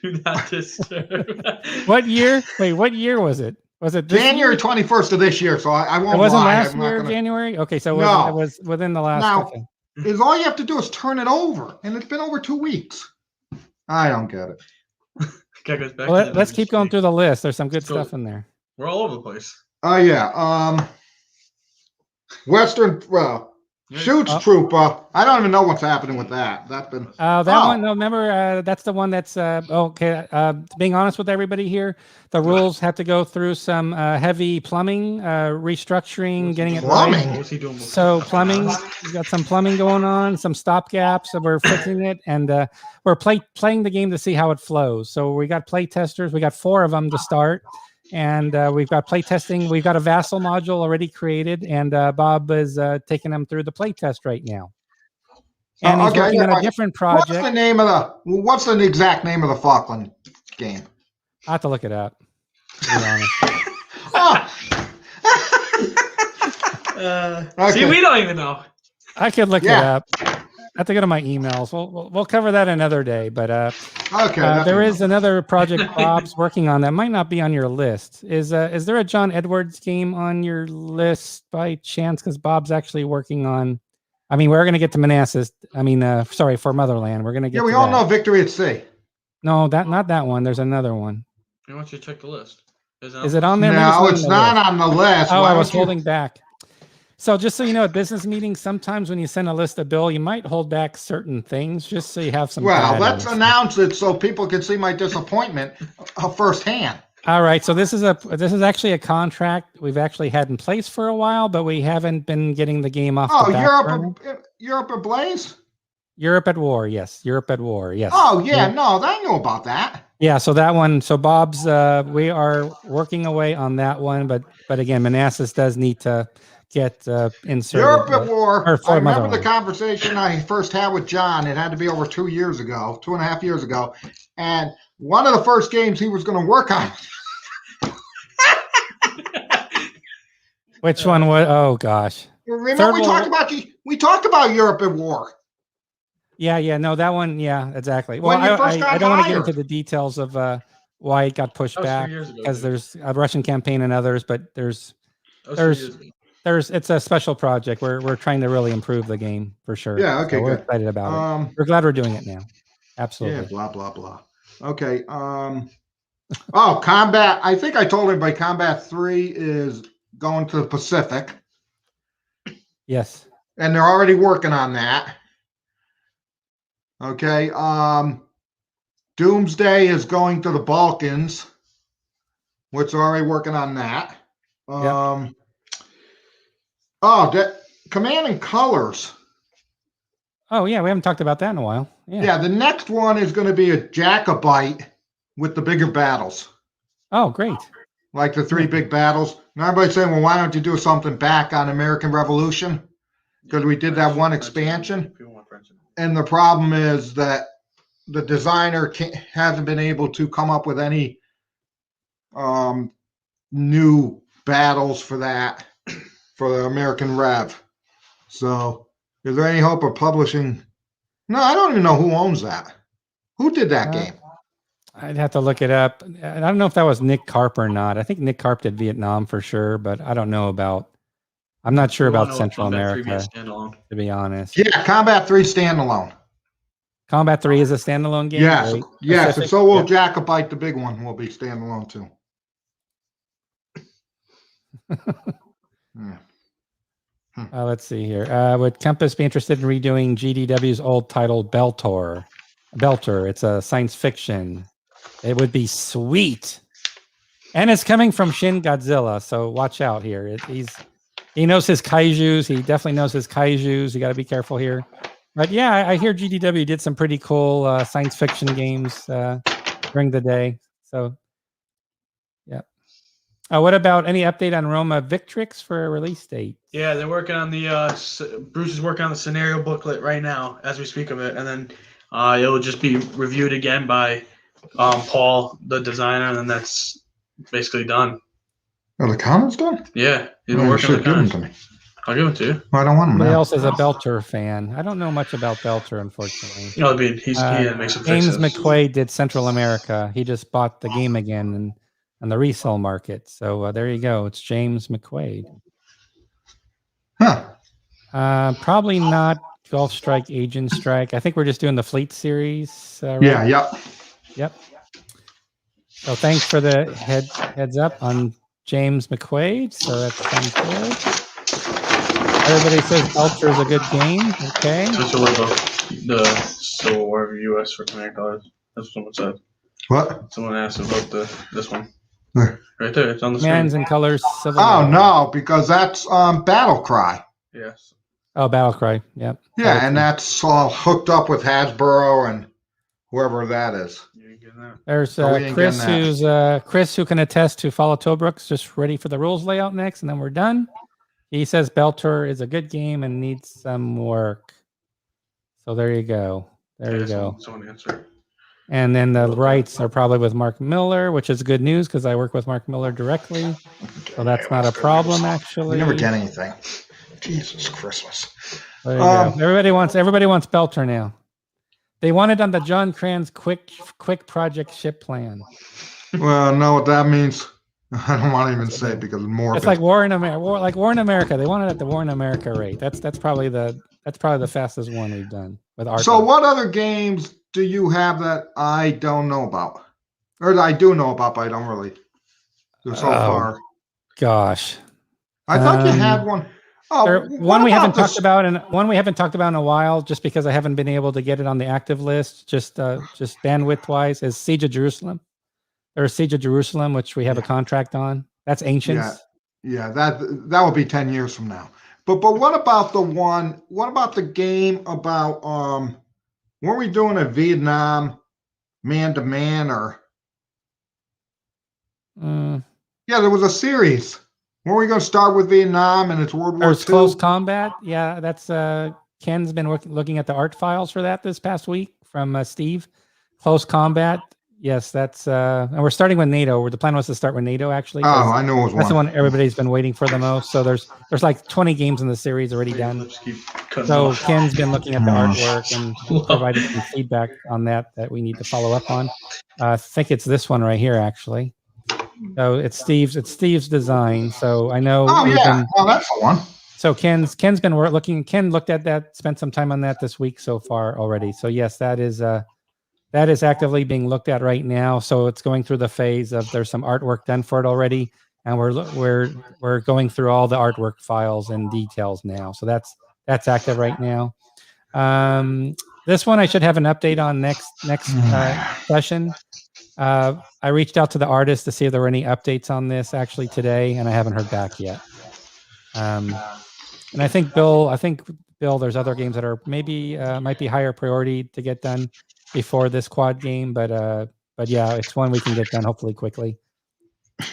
Do not disturb. What year? Wait, what year was it? Was it this January year? 21st of this year, so I won't It wasn't lie. last I'm not year, gonna- January. Okay, so No. it was within the last. Now- okay. Is all you have to do is turn it over, and it's been over 2 weeks. I don't get it. Okay, goes back Well, to the let's keep going business through the list. There's some good So- stuff in there. meeting. We're all over the place. Oh yeah. Western Shoots Oh. Trooper. I don't even know what's happening with that. That's been That Oh. one. No, remember that's the one that's okay. Being honest with everybody here, the rules have to go through some heavy plumbing, restructuring, getting it right. Plumbing? What was he doing before? So plumbing, we've got some plumbing going on, some stop gaps, so we're fixing it, and we're playing the game to see how it flows. So we got play testers. We got 4 of them to start, and we've got play testing. We've got a Vassal module already created, and Bob is taking them through the play test right now. And he's okay, working on yeah, a different What's project. What's the exact name of the Falkland game? I have to look it up. To be honest. Oh, See, okay. we don't even know. I could look it Yeah. up. I have to go to my emails. We'll cover that another day. But Okay. there is another project Bob's working on that might not be on your list. Is there a John Edwards game on your list by chance? Because Bob's actually working on. I mean, we're going to get to Manassas. I mean, sorry, for Motherland. We're going to get. Yeah, we to all that. know Victory at Sea. No, not that one. There's another one. I want you to check the list. Is it on there? Maybe No, on it's the not list. on the list. Oh, Why I was don't you- holding back. So just so you know, at business meetings, sometimes when you send a list of bill, you might hold back certain things just so you have some. Well, data let's and stuff. announce it so people can see my disappointment firsthand. All right. So this is actually a contract we've actually had in place for a while, but we haven't been getting the game off. Oh, the back burner. Europe ablaze? Europe at War. Yes, Europe at War. Yes. Oh yeah, no, I know about that. Yeah, so that one, so Bob's, we are working away on that one, but again, Manassas does need to get inserted. Europe at War. or for I remember the Motherland. conversation I first had with John. It had to be over 2 years ago, 2.5 years ago. And one of the first games he was going to work on. Which one was? Oh gosh. Remember we talked about Europe at War. Yeah, no, that one, yeah, exactly. Well, When you first got I don't want to get hired. into the details of why it got pushed That was 3 back years ago, because dude. there's a Russian campaign and others, but there's That was 3 years ago. it's a special project. We're trying to really improve the game for sure. Yeah, okay, So we're good. excited about it. Um, We're glad we're doing it now. yeah, Absolutely. blah blah blah. Okay. Oh, Combat. I think I told everybody Combat 3 is going to the Pacific, Yes. and they're already working on that. Okay. Doomsday is going to the Balkans, which they're already working on that. Yep. Command and Colors. Oh yeah, we haven't talked about that in a while. Yeah, the next one is going to be a Jacobite with the bigger battles, Oh, great. like the 3 big battles. And everybody's saying, well, why don't you do something back on American Revolution? Because we did that one expansion. People want French. And the problem is that the designer hasn't been able to come up with any new battles for that, for the American Rev. So is there any hope of publishing? No, I don't even know who owns that. Who did that game? I'd have to look it up. I don't know if that was Nick Carp or not. I think Nick Carp did Vietnam for sure, but I don't know about. I'm not sure about Central America, to be honest. Yeah, Combat 3 standalone. Combat 3 is a standalone game. Yes, right? yes, Pacific? and so will Yep. Jacobite, the big one, will be standalone too. Yeah. Let's see here. Would Compass be interested in redoing GDW's old title, Beltor? It's a science fiction. It would be sweet. And it's coming from Shin Godzilla, so watch out here. He knows his kaijus. He definitely knows his kaijus. You got to be careful here. But yeah, I hear GDW did some pretty cool science fiction games during the day. So, yeah. What about any update on Roma Victrix for a release date? Yeah, they're working on the Bruce is working on the scenario booklet right now as we speak of it, and then it will just be reviewed again by Paul, the designer, and then that's basically done. Oh, the comments done? Yeah, he's been Oh, you working on should the give them comments. to me. I'll give it to you. Well, I don't want them Somebody now. else is a Belter fan. I don't know much about Belter, unfortunately. You know, I mean, he makes some James fixes. McQuaid did Central America. He just bought the game again on the resale market. So there you go. It's James McQuaid. Huh. Probably not Gulf Strike, Agent Strike. I think we're just doing the Fleet series. Right? Yeah, yep. Yep. So thanks for the heads up on James McQuaid. So that sounds good. Everybody says Belter is a good game. Okay. Just a little the Civil War of U.S. for Command Colors. That's what someone said. What? Someone asked about this one. Where? Right there. It's on the Commands screen. and Colors. Civil Oh, War. no, because that's Battle Cry. Yes. Oh, Battlecry. Yep. Yeah, and that's all hooked up with Hasbro and whoever that is. You ain't getting that. There's Oh, we ain't Chris, getting that. Chris who can attest to Follow Tobrooks, just ready for the rules layout next, and then we're done. He says Belter is a good game and needs some work. So there you go. There you go. Someone answer. And then the rights are probably with Mark Miller, which is good news because I work with Mark Miller directly. So that's not a problem, actually. We never get anything. Jesus Christmas. There you go. Everybody wants Belter now. They want it on the John Cran's quick project ship plan. Well, know what that means? I don't want to even say it because it's more. It's like War in America. War in America. They want it at the War in America rate. That's probably the fastest one we've done with our. So, what other games do you have that I don't know about, or that I do know about, but I don't really? So far, gosh, I thought you had one. Oh, one we haven't talked about, and one we haven't talked about in a while, just because I haven't been able to get it on the active list, just bandwidth wise, is Siege of Jerusalem. Or Siege of Jerusalem, which we have a contract on. That's Ancients. Yeah, that will be 10 years from now. But what about the one? What about the game about weren't we doing a Vietnam man to man or? Yeah, there was a series. Weren't we going to start with Vietnam and it's World War II? Close Combat. Yeah, that's Ken's been looking at the art files for that this past week from Steve. Close Combat. Yes, that's and we're starting with NATO. Where the plan was to start with NATO actually. Oh, I know it was that's the one. one everybody's been waiting for the most. So there's like 20 games in the series already done. So Ken's been looking at the artwork and provided some feedback on that we need to follow up on. I think it's this one right here actually. So it's Steve's design. So I know. Oh yeah, that's the one. So Ken's been looking. Ken looked at that, spent some time on that this week so far already. So yes, that is actively being looked at right now. So it's going through the phase of there's some artwork done for it already, and we're going through all the artwork files and details now. So that's active right now. This one I should have an update on next session. I reached out to the artist to see if there were any updates on this actually today, and I haven't heard back yet. And I think Bill, there's other games that are maybe might be higher priority to get done before this quad game, but yeah, it's one we can get done hopefully quickly.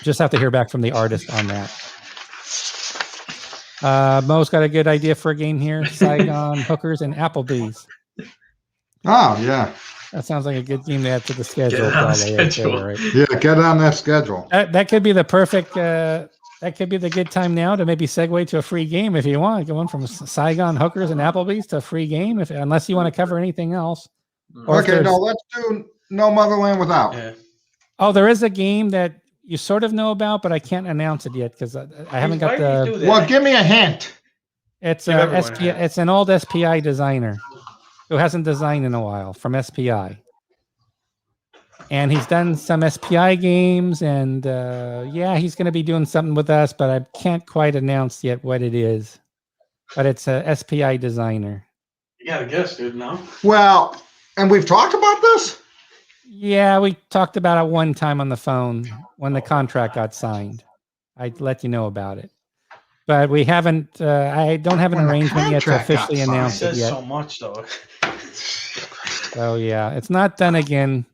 Just have to hear back from the artist on that. Mo's got a good idea for a game here: Saigon Hookers and Applebee's. Oh yeah. That sounds like a good game to add to the schedule. Probably, right? Yeah, get on that schedule. That could be the perfect. That could be the good time now to maybe segue to a free game if you want. Going from Saigon Hookers and Applebee's to a free game, unless you want to cover anything else. Okay, no, let's do No Motherland Without. Yeah. Oh, there is a game that you sort of know about, but I can't announce it yet because I haven't got the. Well, give me a hint. It's it's an old SPI designer who hasn't designed in a while from SPI. And he's done some SPI games, and yeah, he's going to be doing something with us, but I can't quite announce yet what it is. But it's a SPI designer. You got to guess, dude, no? Well, and we've talked about this? Yeah, we talked about it one time on the phone when the contract got signed. I'd let you know about it. But we haven't, I don't have an arrangement yet to officially announce it yet. So much, though. So yeah, it's not done again.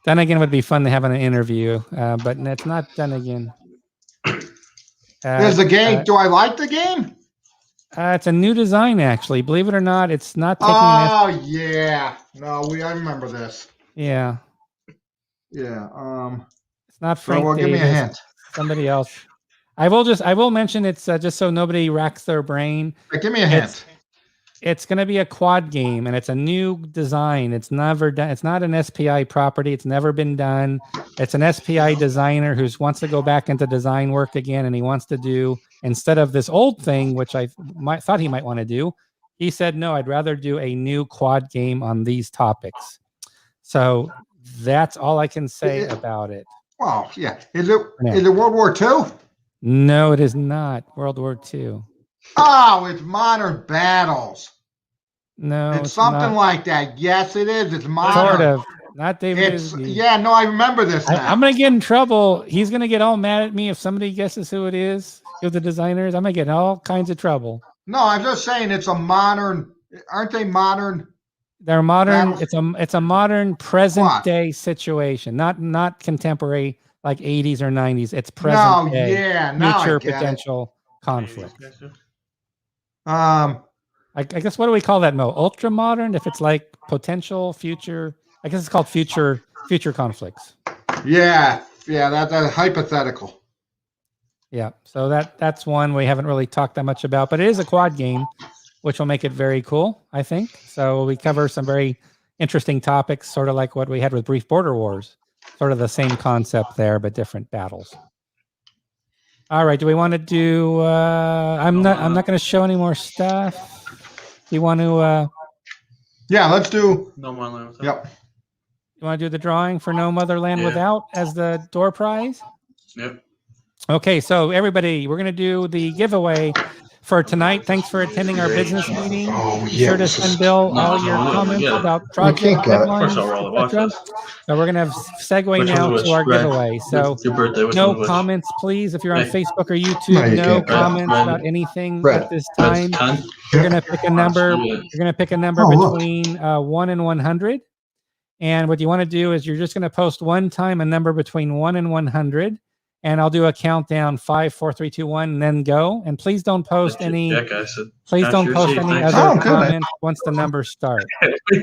Done again would be fun to have an interview, but it's not done again. There's the game. Do I like the game? It's a new design, actually. Believe it or not, it's not taking. Oh yeah, no, I remember this. Yeah. Yeah. It's not Frank. Well, give me a hint. Somebody else. I will mention it's just so nobody racks their brain. Give me a hint. It's going to be a quad game, and it's a new design. It's never done. It's not an SPI property. It's never been done. It's an SPI designer who wants to go back into design work again, and he wants to do, instead of this old thing, which I thought he might want to do, he said, no, I'd rather do a new quad game on these topics. So that's all I can say about it. Wow, yeah. Is it World War II? No, it is not World War II. Oh, it's Modern Battles. No, it's something like that. Yes, it is. It's modern. Sort of. Not David. Yeah, no, I remember this now. I'm going to get in trouble. He's going to get all mad at me if somebody guesses who it is, who the designers. I'm going to get in all kinds of trouble. No, I'm just saying it's a modern. Aren't they modern? They're modern. Battles? It's a modern present day situation, not contemporary like 80s or 90s. It's present day. Yeah, future potential conflict. I guess what do we call that, Mo? Ultra modern? If it's like potential future, I guess it's called future conflicts. Yeah, that's hypothetical. Yeah, so that's one we haven't really talked that much about, but it is a quad game, which will make it very cool, I think. So we cover some very interesting topics, sort of like what we had with Brief Border Wars. Sort of the same concept there, but different battles. All right. Do we want to do? I'm not going to show any more stuff. Do you want to? Yeah, let's do. No Motherland Without. Yep. You want to do the drawing for No Motherland Without as the door prize? Yep. Okay. So everybody, we're going to do the giveaway for tonight. Thanks for attending our business meeting. Oh, Be sure to send Bill all your comments about project can't get it. deadlines, First I'll roll it. Watch etc. this. So we're gonna segue Which now one's which? to our Red. giveaway. So Your birthday. Which no one's which? comments, please. If you're on Hey. Facebook or No, YouTube, you no can't. comments Red. about anything Red. at this time. Red's 10. You're gonna pick a number. Yeah. You're gonna pick a number Oh, look. between 1 and 100. And what you want to do is you're just going to post one time a number between 1 and 100. And I'll do a countdown 5, 4, 3, 2, 1, and then go. And please don't post any. That guy said, Please "That's don't your post seat, any thanks." other Oh, good. comments once the numbers start.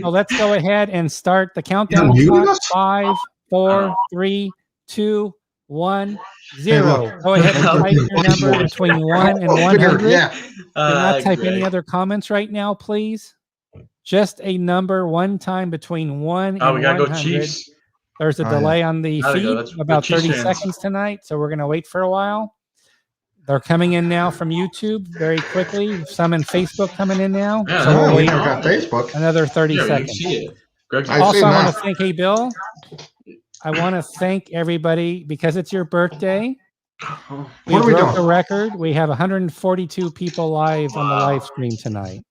So let's go ahead and start the countdown. You Clock. muted us? 5, 4, 3, 2, 1, 0. Go ahead and type your number between 1 and 100. Yeah. Do not type any other comments right now, please. Just a number one time between 1 Oh, and we gotta go 100. Chiefs. There's a Oh, yeah. delay on the Gotta go. feed, That's about the Chiefs 30 fans. seconds tonight, so we're going to wait for a while. They're coming in now from YouTube very quickly. Some in Facebook coming in now. Yeah, So no, we'll we wait never got Facebook. another 30 Yeah, you can seconds. see it. Greg, I Also, see I want now. to thank, hey, Bill, I want to thank everybody because it's your birthday. oh, We What are we broke doing? a record. We have 142 people live on the live stream tonight.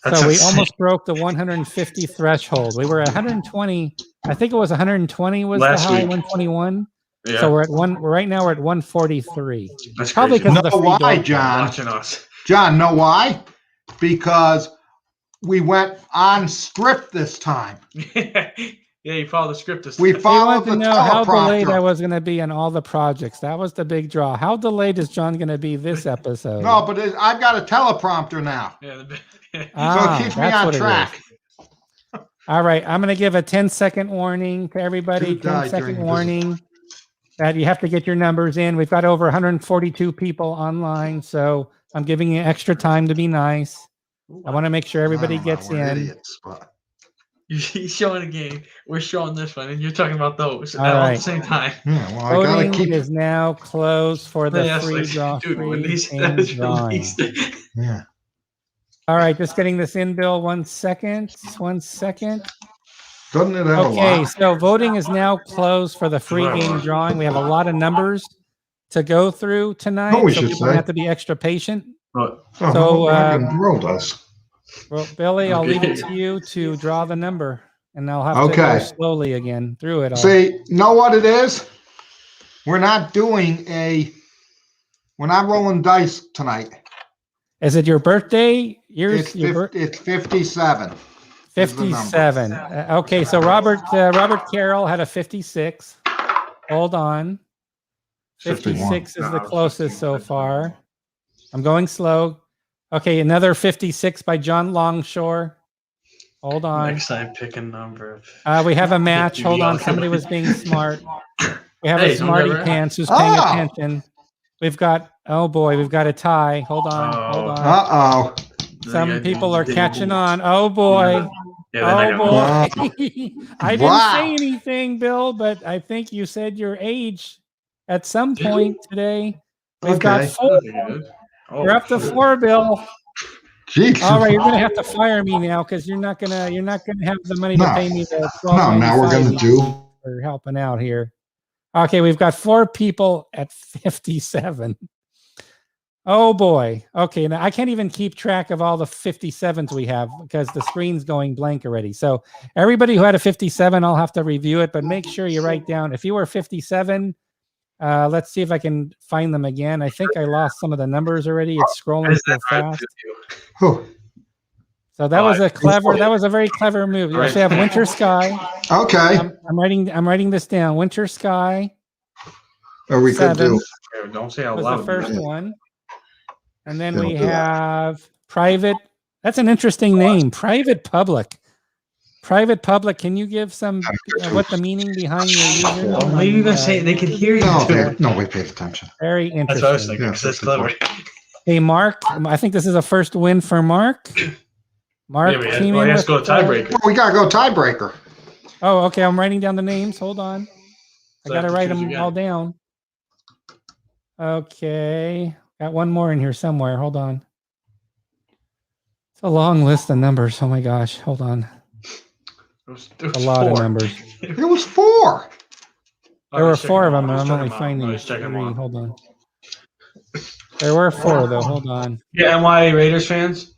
that's So we insane. almost broke the 150 threshold. We were at 120. I think it was 120 was Last the high, week. 121. Yeah, So we're at right now we're at 143. that's Probably crazy. because of the Know free why, dog. John? Watching us. John, know why? Because we went on script this time. Yeah, you follow the script. This We time. We followed wanted to the know how delayed I teleprompter. was going to be on all the projects. That was the big draw. How delayed is John going to be this episode? No, but I've got a teleprompter now. Yeah, So Ah, it keeps me that's on what it is. track. All right, I'm going to give a 10-second warning to everybody. Who died 10-second during the warning that you have to get your numbers in. We've got over 142 people online, so I'm giving you extra time to be nice. I want to make sure everybody I don't know, gets we're in. idiots, but- He's showing a game. We're showing this one, and you're talking about those All all at right. the same time. Yeah, well, I gotta Voting keep. is now closed for the Yes, free like, draw. dude, when free these and that is drawing. released. Yeah. All right, just getting this in, Bill. 1 second. 1 second. Doesn't it have a Okay, lot? so voting is now closed for the free game drawing. We have a lot of numbers to go through tonight, Oh, we so should people say. have to be extra patient. But Oh, so, rock and roll does. Well, Billy, I'll leave it Okay. to you to draw the number, and I'll have to go Okay. slowly again through it all. See, know what it is? We're not rolling dice tonight. Is it your birthday? Yours, It's 57. 57. Okay, so Robert Carroll had a 56. Hold on. 56 is the closest so far. I'm going slow. Okay, another 56 by John Longshore. Hold on. next time, pick a number. We have a match. Hold on. Somebody was being smart. We have Hey, a smarty don't ever- pants who's paying Oh! attention. We've got, oh boy, we've got a tie. Hold on. Hold Oh. on. Uh-oh. Some people are catching on. Oh boy. Yeah, Oh Wow. boy. I didn't Wow. say anything, Bill, but I think you said your age at some Did you? point today. We've got Okay. 4. Oh, You're up to 4, Bill. Jeez. All right, you're gonna have to fire me now because you're not gonna have the money to No. pay me the No, now we're gonna do. for helping out here. Okay, we've got 4 people at 57. Oh boy. Okay, now I can't even keep track of all the 57s we have because the screen's going blank already. So everybody who had a 57, I'll have to review it, but make sure you write down if you were 57. Let's see if I can find them again. I think I lost some of the numbers already. It's scrolling so fast. Whew. So that was a very clever move. You actually have Winter Sky. Okay. I'm writing this down. Winter Sky Or we could 7 do. Don't say out was loud. the first one. And then Yeah, we we'll do that. have Private. That's an interesting name. Private Public. Private Public. Can you give some what the meaning behind your username? Well, maybe they're saying they can hear you. No, nobody paid attention. Very That's what I was interesting. thinking. Yeah, 'Cause that's that's clever. Hey, Mark. I think this is a first win for Mark. Mark Yeah, we came in have to with, go tiebreaker. Well, we gotta go tiebreaker. Oh, okay. I'm writing down the names. Hold on. I So got to have to write choose them again. all down. Okay. Got one more in here somewhere. Hold on. It's a long list of numbers. Oh my gosh. Hold on. It was A lot of 4. numbers. It was 4. There were I was checking 4 of them them, all. and I I'm was only checking them all. I finding was checking them 3. all. Hold on. There were 4 though. Hold on. Yeah, NY Raiders fans.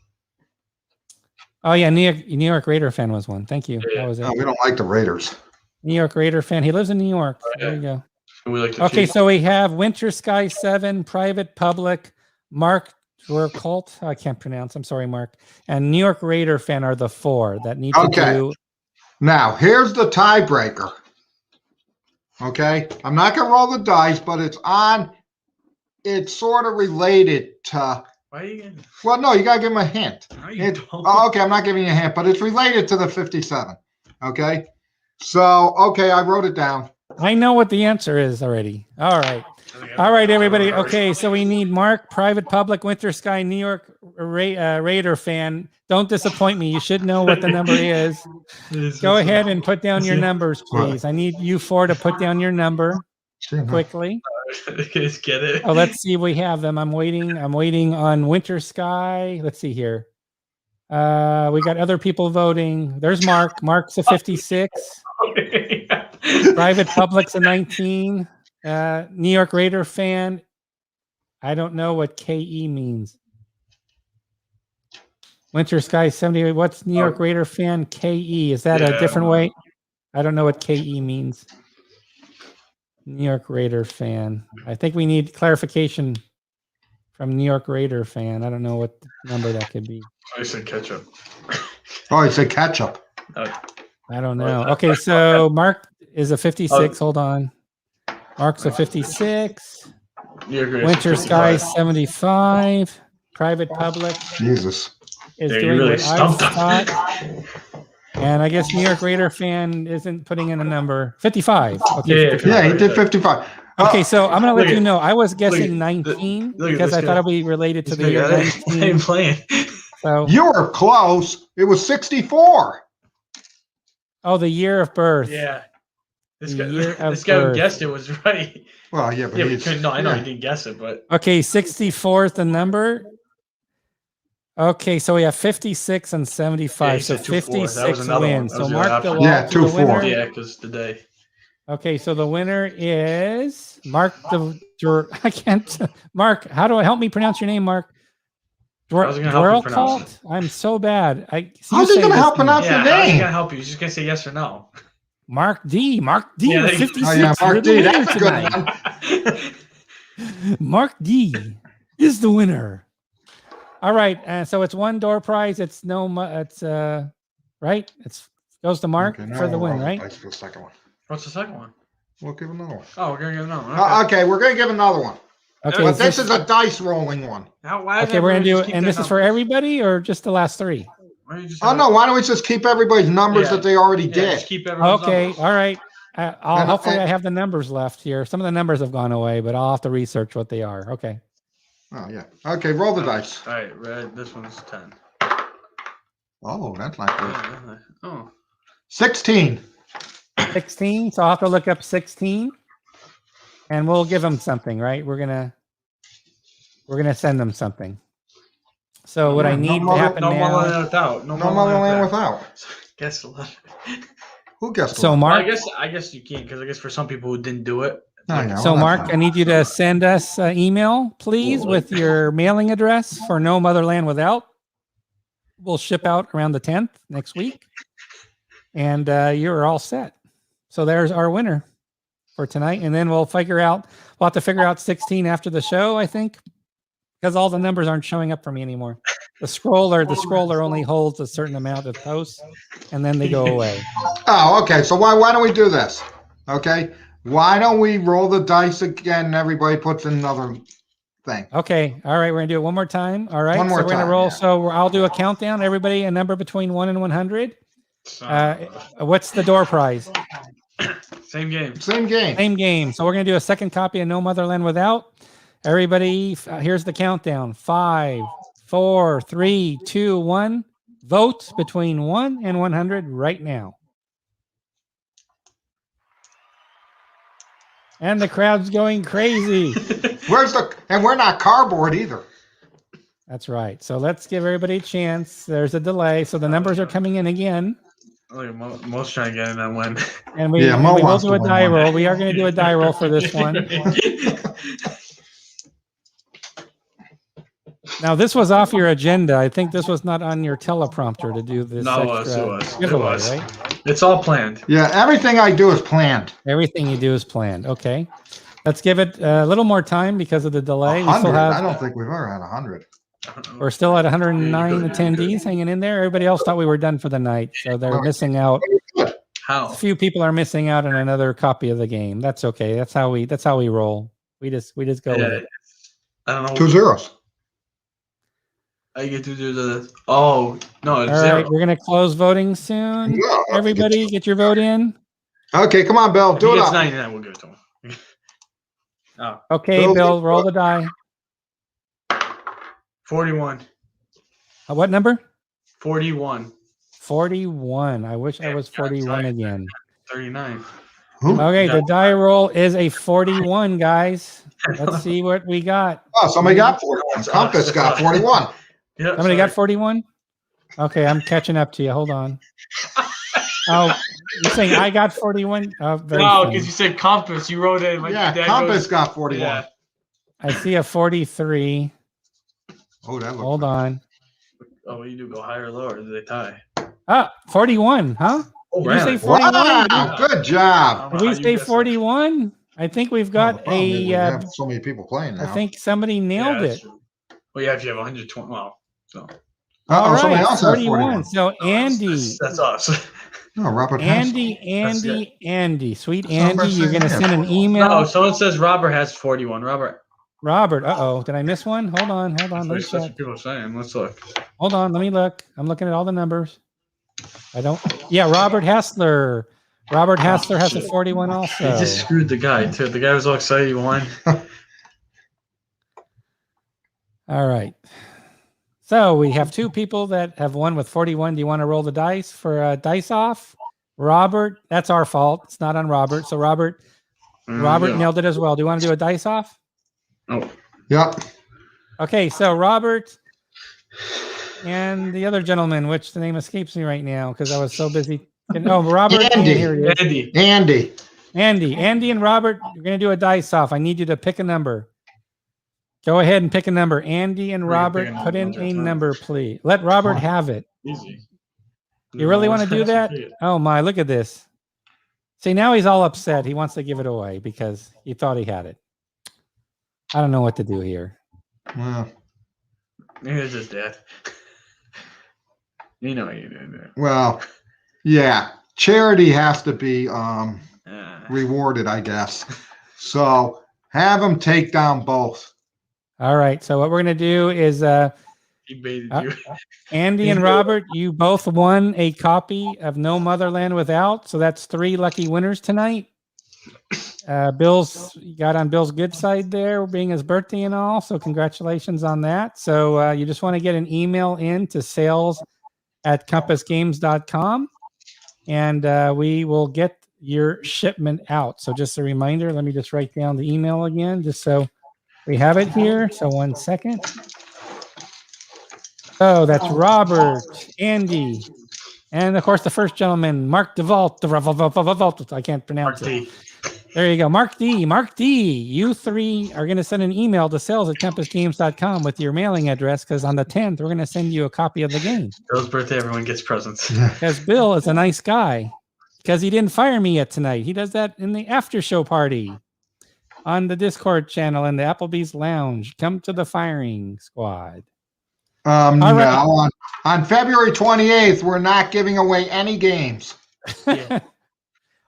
Oh yeah, New York Raider fan was one. Thank you. Yeah. That was it. No, we don't like the Raiders. New York Raider fan. He lives in New York. Oh, There yeah. you go. We like the Okay, Chiefs. so we have Winter Sky 7, Private Public, Mark Dwerkolt. I can't pronounce. I'm sorry, Mark. And New York Raider fan are the 4 that need to Okay. do. Now, here's the tiebreaker. Okay, I'm not going to roll the dice, but it's sort of related to, Why are you getting? well, no, you got to give him a hint. No, you don't. Okay, I'm not giving you a hint, but it's related to the 57. Okay, so, okay, I wrote it down. I know what the answer is already. All right. All right, everybody. Okay, so we need Mark, Private Public, Winter Sky, New York Raider fan. Don't disappoint me. You should know what the number is. Go ahead and put down your numbers, please. I need you 4 to put down your number quickly. Just get it. Oh, let's see if we have them. I'm waiting on Winter Sky. Let's see here. We got other people voting. There's Mark. Mark's a 56. Private Public's a 19. New York Raider fan. I don't know what KE means. Winter Sky 78. What's New York Raider fan KE? Is that a different way? I don't know what KE means. New York Raider fan. I think we need clarification from New York Raider fan. I don't know what number that could be. I said ketchup. Oh, it's a ketchup. I don't know. Okay, so Mark is a 56. Hold on. Mark's a 56. Winter Sky 75. Private Public Jesus. is Yeah, you doing really what I stumped him. thought. And I guess New York Raider fan isn't putting in a number. 55. Okay. Yeah, 55. Yeah, he did 55. Okay, so I'm gonna let Look you at- know. I was look guessing at- 19 look at because this I thought guy. it'd be related to This the year guy, I 19. ain't playing. So, You were close. It was 64. oh, the year of birth. Yeah. This The guy, year of this guy who birth. guessed it was right. Well, yeah, but Yeah, we he's, couldn't. No, I know yeah. he didn't guess it, but Okay, 64 is the number. Okay, so we have 56 and 75. Yeah, he So said 2-4. That was 56 another one. wins. That So was the Mark other option. DeWalt Yeah, to the 2-4. winner. yeah, because the day. Okay, so the winner is Mark I can't. Mark, how do I help me pronounce your name, Mark? I was gonna help you pronounce it. I'm so bad. How's he going to help pronounce Yeah, your how's he name? gonna help you? He's just gonna say yes or no. Mark D. Mark D. Yeah, with there you- 56. Oh, yeah, You're Mark the D. winner That's a good tonight. one. Mark D. is the winner. All right, so it's one door prize. It's right. It's goes to Mark Okay, now for the I'll win, roll the right? dice for the second one. What's the second one? We'll give another one. Oh, we're gonna give another one. Okay, we're going to give another one. Okay, But this is a dice rolling one. Why okay. We're gonna do it, and this is for everybody or just the last 3? Oh, no, why don't we just keep everybody's numbers Yeah. that they already Yeah, did? just keep everyone's Okay, numbers. all right. And- Hopefully, and- I have the numbers left here. Some of the numbers have gone away, but I'll have to research what they are. Okay. Oh, yeah. Okay, roll the dice. All right, red. This one's 10. Oh, that's not good. Yeah, oh, 16. 16. So I'll have to look up 16, and we'll give them something, right? We're gonna send them something. So what I No need to mother- happen no now. motherland without. No motherland without. Guess a lot. Who guessed So what? Mark, I guess you can't because I guess for some people who didn't do it. Oh, yeah, So, well, Mark, that's I need you to send us an email, please, with your mailing address for No Motherland Without. We'll ship out around the 10th next week, and you're all set. So there's our winner for tonight, and then we'll have to figure out 16 after the show, I think, because all the numbers aren't showing up for me anymore. The scroller only holds a certain amount of posts, and then they go away. Oh, okay. So why don't we do this? Okay. Why don't we roll the dice again and everybody puts in another thing? Okay. All right. We're going to do it one more time. All right. One more so we're going time, to roll. yeah. So I'll do a countdown. Everybody, a number between 1 and 100. What's the door prize? Same game. Same game. Same game. So we're going to do a second copy of No Motherland Without. Everybody, here's the countdown. 5, 4, 3, 2, 1. Vote between 1 and 100 right now. And the crowd's going crazy. And we're not cardboard either. That's right. So let's give everybody a chance. There's a delay. So the numbers are coming in again. Look at Mo's trying to get in and win. And we, Yeah, Mo we will wants do to a win die one. roll. We are going to do a die roll for this one. Now, this was off your agenda. I think this was not on your teleprompter to do this No, extra it was. giveaway, It was. right? It's all planned. Yeah, everything I do is planned. Everything you do is planned. Okay. Let's give it a little more time because of the delay. We still 100. I have, don't think we've ever had 100. we're still at 109 You're good. attendees hanging in there. Everybody else thought we were done for the night, so they're missing out. How? A few people are missing out on another copy of the game. That's okay. That's how we roll. We just go with it. I don't know. 2 zeros. I get to do the. Oh no, it's All zero. right, we're gonna close voting soon. Yeah. Everybody, get your vote in. Okay, come on, Bill. If Do he it gets up. 99, we'll give it to him. Oh, Okay, Bill, roll the die. 41. What number? 41. 41. I wish I was 41 again. 39. Okay, the die roll is a 41, guys. Let's see what we got. Oh, somebody got 41. Compass got 41. Yeah, Somebody got 41? Okay, I'm catching up to you. Hold on. Oh, you're saying I got 41? Oh, very No, funny. because you said compass. You wrote it. Like Yeah, your dad Compass goes, got 41. Yeah. I see a 43. Oh, that looks Hold on. Oh, you do go higher or lower? Do they tie? Ah, 41, huh? Oh, Did you say really? 41? Wow, good job. Did we say 41? I think we've got Oh, maybe we a. have so many people playing now. I think somebody nailed it. Well, yeah, if you have 120. Well, so. All Somebody right, else has 41. So Andy, That's us. No, Robert Andy, sweet Somebody Andy, you're said gonna yeah. send an email. No, someone says Robert has 41. Robert. Robert, did I miss one? Hold on. That's Let me what check. people are saying. Let's look. Hold on, let me look. I'm looking at all the numbers. Yeah, Robert Hassler. Robert Hassler has a 41 He also. just screwed the guy too. The guy was all excited he won. All right. So we have 2 people that have won with 41. Do you want to roll the dice for dice off? Robert, that's our fault. It's not on Robert. So Robert Yeah. nailed it as well. Do you want to do a dice off? Oh, Yep. Okay, so Robert and the other gentleman, which the name escapes me right now because I was so busy. Oh, Robert. Andy. Here it is. Andy and Robert, you're going to do a dice off. I need you to pick a number. Go ahead and pick a number. Andy and We're gonna Robert, pick a put in number. a number, please. Let Robert have it. easy. You really want to do that? Oh my, look at this. See, now he's all upset. He wants to give it away because he thought he had it. I don't know what to do here. Well, Maybe it's just dead. You know what you're doing there. well, yeah. Charity has to be Yeah. rewarded, I guess. So have them take down both. All right. So what we're going to do is He baited you. Andy and Robert, you both won a copy of No Motherland Without. So that's 3 lucky winners tonight. You got on Bill's good side there, being his birthday and all. So congratulations on that. So you just want to get an email in to sales@compassgames.com and we will get your shipment out. So just a reminder, let me just write down the email again, just so we have it here. So 1 second. Oh, that's Robert, Andy, and of course the first gentleman, Mark DeVault. I can't pronounce it. There you go, Mark D. Mark D. You 3 are going to send an email to sales@compassgames.com with your mailing address because on the 10th we're going to send you a copy of the game. Bill's birthday, everyone gets presents. Because Bill is a nice guy. Because he didn't fire me yet tonight. He does that in the after show party on the Discord channel in the Applebee's Lounge. Come to the firing squad. No, right. on February 28th, we're not giving away any games. Yeah.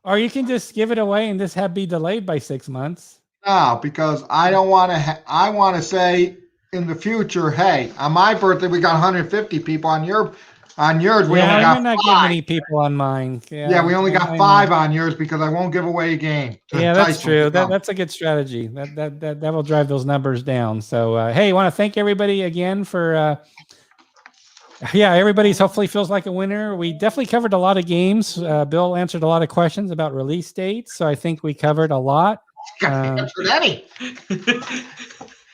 Or you can just give it away and just be delayed by 6 months. No, because I don't want to. I want to say in the future, hey, on my birthday we got 150 people. On yours, we only got I'm not 5. getting many people on mine. Yeah, we only got 5 on yours because I won't give away a game. Yeah, that's true. That's a good strategy. That will drive those numbers down. So, hey, I want to thank everybody again for. Everybody's hopefully feels like a winner. We definitely covered a lot of games. Bill answered a lot of questions about release dates, so I think we covered a lot. Answered any. A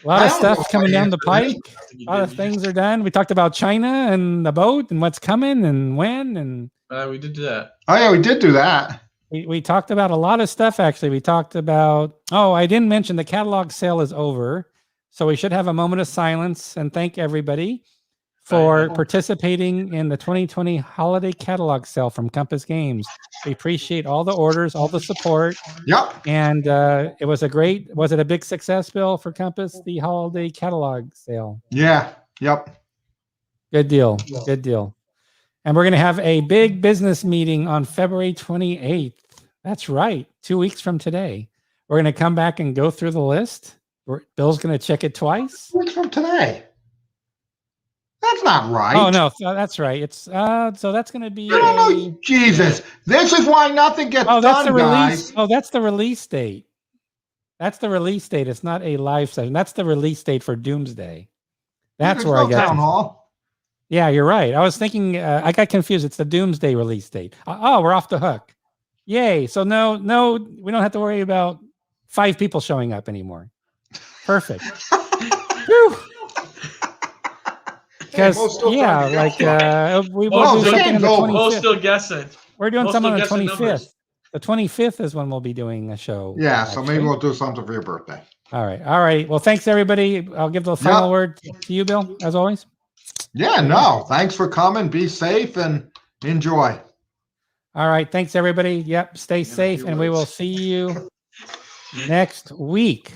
lot of stuff coming down the pike. A lot of things are done. We talked about China and the boat and what's coming and when. And we did do that. Oh yeah, we did do that. we talked about a lot of stuff, actually. We talked about, I didn't mention the catalog sale is over. So we should have a moment of silence and thank everybody for participating in the 2020 holiday catalog sale from Compass Games. We appreciate all the orders, all the support. Yep. And it was a big success, Bill, for Compass, the holiday catalog sale? Yeah. Yep. Good deal. Good deal. And we're going to have a big business meeting on February 28th. That's right. 2 weeks from today. We're going to come back and go through the list. Bill's going to check it twice. 2 weeks from today. That's not right. Oh, no. That's right. It's so that's going to be. I don't know. Jesus. This is why nothing gets that's done, the release. guys. Oh, that's the release date. That's the release date. It's not a live session. That's the release date for Doomsday. That's There's where no I got town hall. Yeah, you're right. I was thinking, I got confused. It's the Doomsday release date. Oh, we're off the hook. Yay. So no, we don't have to worry about 5 people showing up anymore. Perfect. Because, we will do something on the 25th. We're still guessing. We're doing something on the 25th. Numbers. The 25th is when we'll be doing a show. Yeah, so maybe we'll do something for your birthday. All right. Well, thanks, everybody. I'll give the final word to you, Bill, as always. Yeah, no. Thanks for coming. Be safe and enjoy. All right. Thanks, everybody. Yep. Stay safe, and we will see you next week.